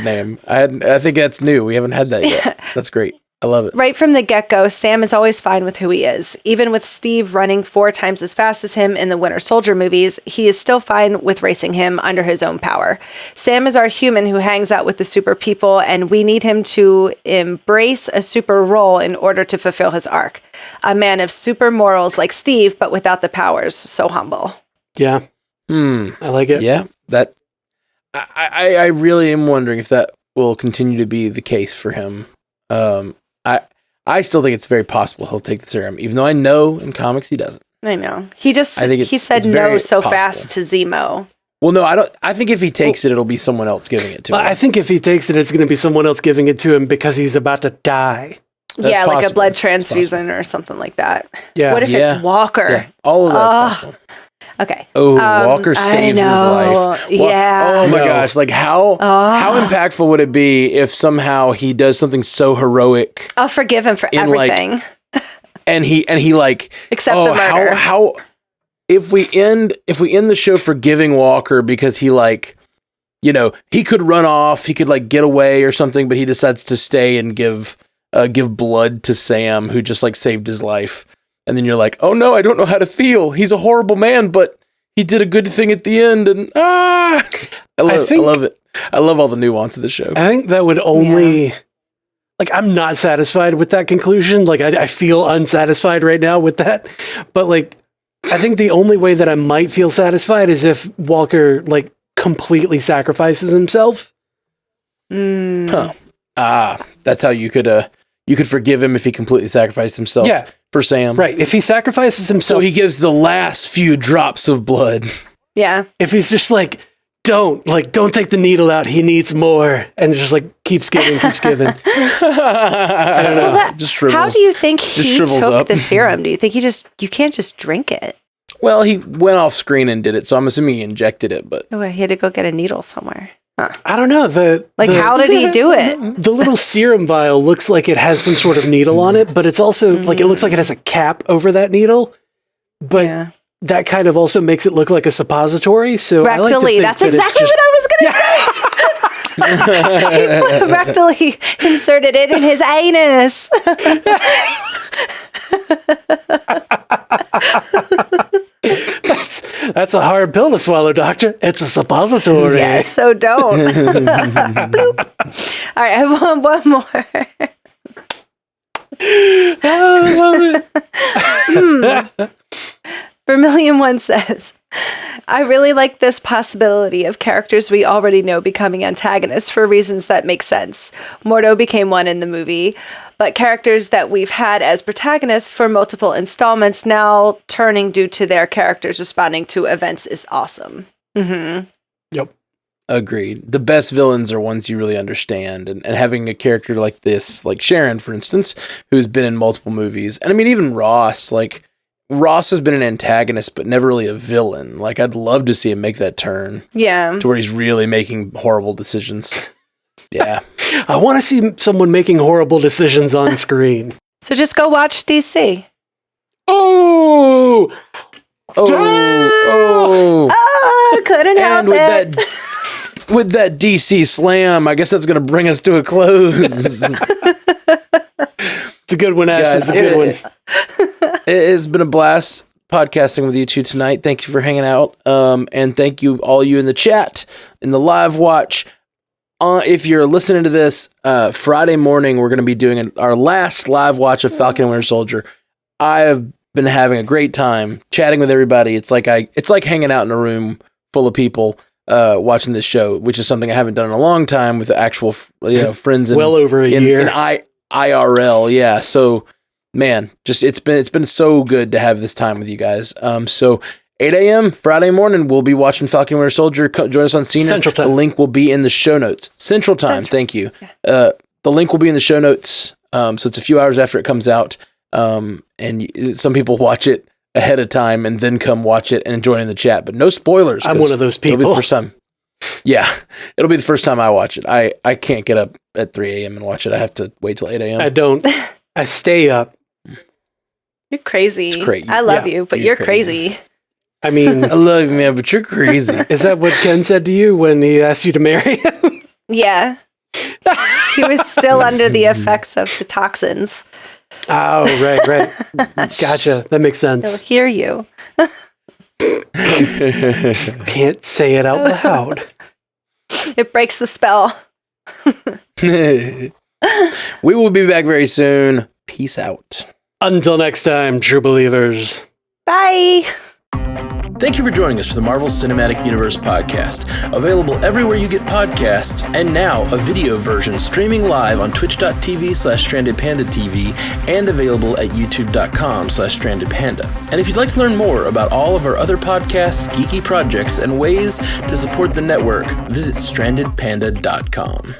name. I think that's new. We haven't had that yet. That's great. I love it. Right from the get-go, Sam is always fine with who he is. Even with Steve running 4 times as fast as him in the Winter Soldier movies, he is still fine with racing him under his own power. Sam is our human who hangs out with the super people, and we need him to embrace a super role in order to fulfill his arc. A man of super morals like Steve, but without the powers, so humble. Yeah. I like it. Yeah. That I really am wondering if that will continue to be the case for him. I still think it's very possible he'll take the serum, even though I know in comics he doesn't. I know. He said no so fast to Zemo. Well, no, I don't. I think if he takes it, it'll be someone else giving it to him. I think if he takes it, it's going to be someone else giving it to him because he's about to die. That's like possible. a blood transfusion or something like that. Yeah. What if it's Walker? Yeah. All of that's possible. Okay. Oh, Walker saves his life. Yeah. Oh my gosh! Like how impactful would it be if somehow he does something so heroic? I'll forgive him for everything. And he except the murder. How if we end the show forgiving Walker because he he could run off, he could get away or something, but he decides to stay and give blood to Sam, who just saved his life. And then you're like, oh no, I don't know how to feel. He's a horrible man, but he did a good thing at the end. And I love it. I love all the nuance of the show. I think that would only, I'm not satisfied with that conclusion. I feel unsatisfied right now with that. But I think the only way that I might feel satisfied is if Walker completely sacrifices himself. Huh. That's how you could forgive him if he completely sacrificed himself. Yeah. For Sam. Right. If he sacrifices himself. So he gives the last few drops of blood. Yeah. If he's just don't take the needle out. He needs more. And just keeps giving. I don't know. Well, just shrivels. How do you think he took up. the serum? Do you think you can't just drink it? Well, he went off screen and did it. So I'm assuming he injected it, but. Oh, he had to go get a needle somewhere. Huh. I don't know. How did he do it? The little serum vial looks like it has some sort of needle on it, but it's also it looks like it has a cap over that needle. But that kind of also makes it look like a suppository. So rectally. That's exactly what I was going to say. rectally inserted it in his anus. That's a hard pill to swallow, Doctor. It's a suppository. Yeah, so don't. Bloop. All right, I have one more. I love it. Vermilion1 says, I really like this possibility of characters we already know becoming antagonists for reasons that make sense. Mordo became one in the movie, but characters that we've had as protagonists for multiple installments now turning due to their characters responding to events is awesome. Mm-hmm. Yep. Agreed. The best villains are ones you really understand, and having a character like this, like Sharon, for instance, who's been in multiple movies, and I mean, even Ross has been an antagonist, but never really a villain. Like, I'd love to see him make that turn. Yeah. To where he's really making horrible decisions. Yeah. I want to see someone making horrible decisions on screen. So just go watch DC. Oh! Oh, couldn't help it. With that DC slam, I guess that's going to bring us to a close. It's a good one, Ash. It's a good one. It has been a blast podcasting with you two tonight. Thank you for hanging out. And thank you, all you in the chat, in the live watch. If you're listening to this, Friday morning, we're going to be doing our last live watch of Falcon and Winter Soldier. I have been having a great time chatting with everybody. It's like hanging out in a room full of people watching this show, which is something I haven't done in a long time with actual friends. Well over a year. In IRL, yeah. So, man, just it's been so good to have this time with you guys. So 8 a.m. Friday morning, we'll be watching Falcon and Winter Soldier. Join us on Cena. Central Time. The link will be in the show notes. Central Time. Thank you. The link will be in the show notes. So it's a few hours after it comes out. And some people watch it ahead of time and then come watch it and join in the chat. But no spoilers. I'm one of those people. It'll be the first time. Yeah, it'll be the first time I watch it. I can't get up at 3 a.m. and watch it. I have to wait till 8 a.m. I don't. I stay up. You're crazy. It's crazy. I love you, but you're crazy. I mean, I love you, man, but you're crazy. Is that what Ken said to you when he asked you to marry him? Yeah. He was still under the effects of the toxins. Oh, right. Gotcha. That makes sense. He'll hear you. Can't say it out loud. It breaks the spell. We will be back very soon. Peace out. Until next time, true believers. Bye. Thank you for joining us for the Marvel Cinematic Universe podcast. Available everywhere you get podcasts, and now a video version streaming live on twitch.tv/strandedpandatv and available at youtube.com/strandedpanda. And if you'd like to learn more about all of our other podcasts, geeky projects, and ways to support the network, visit strandedpanda.com.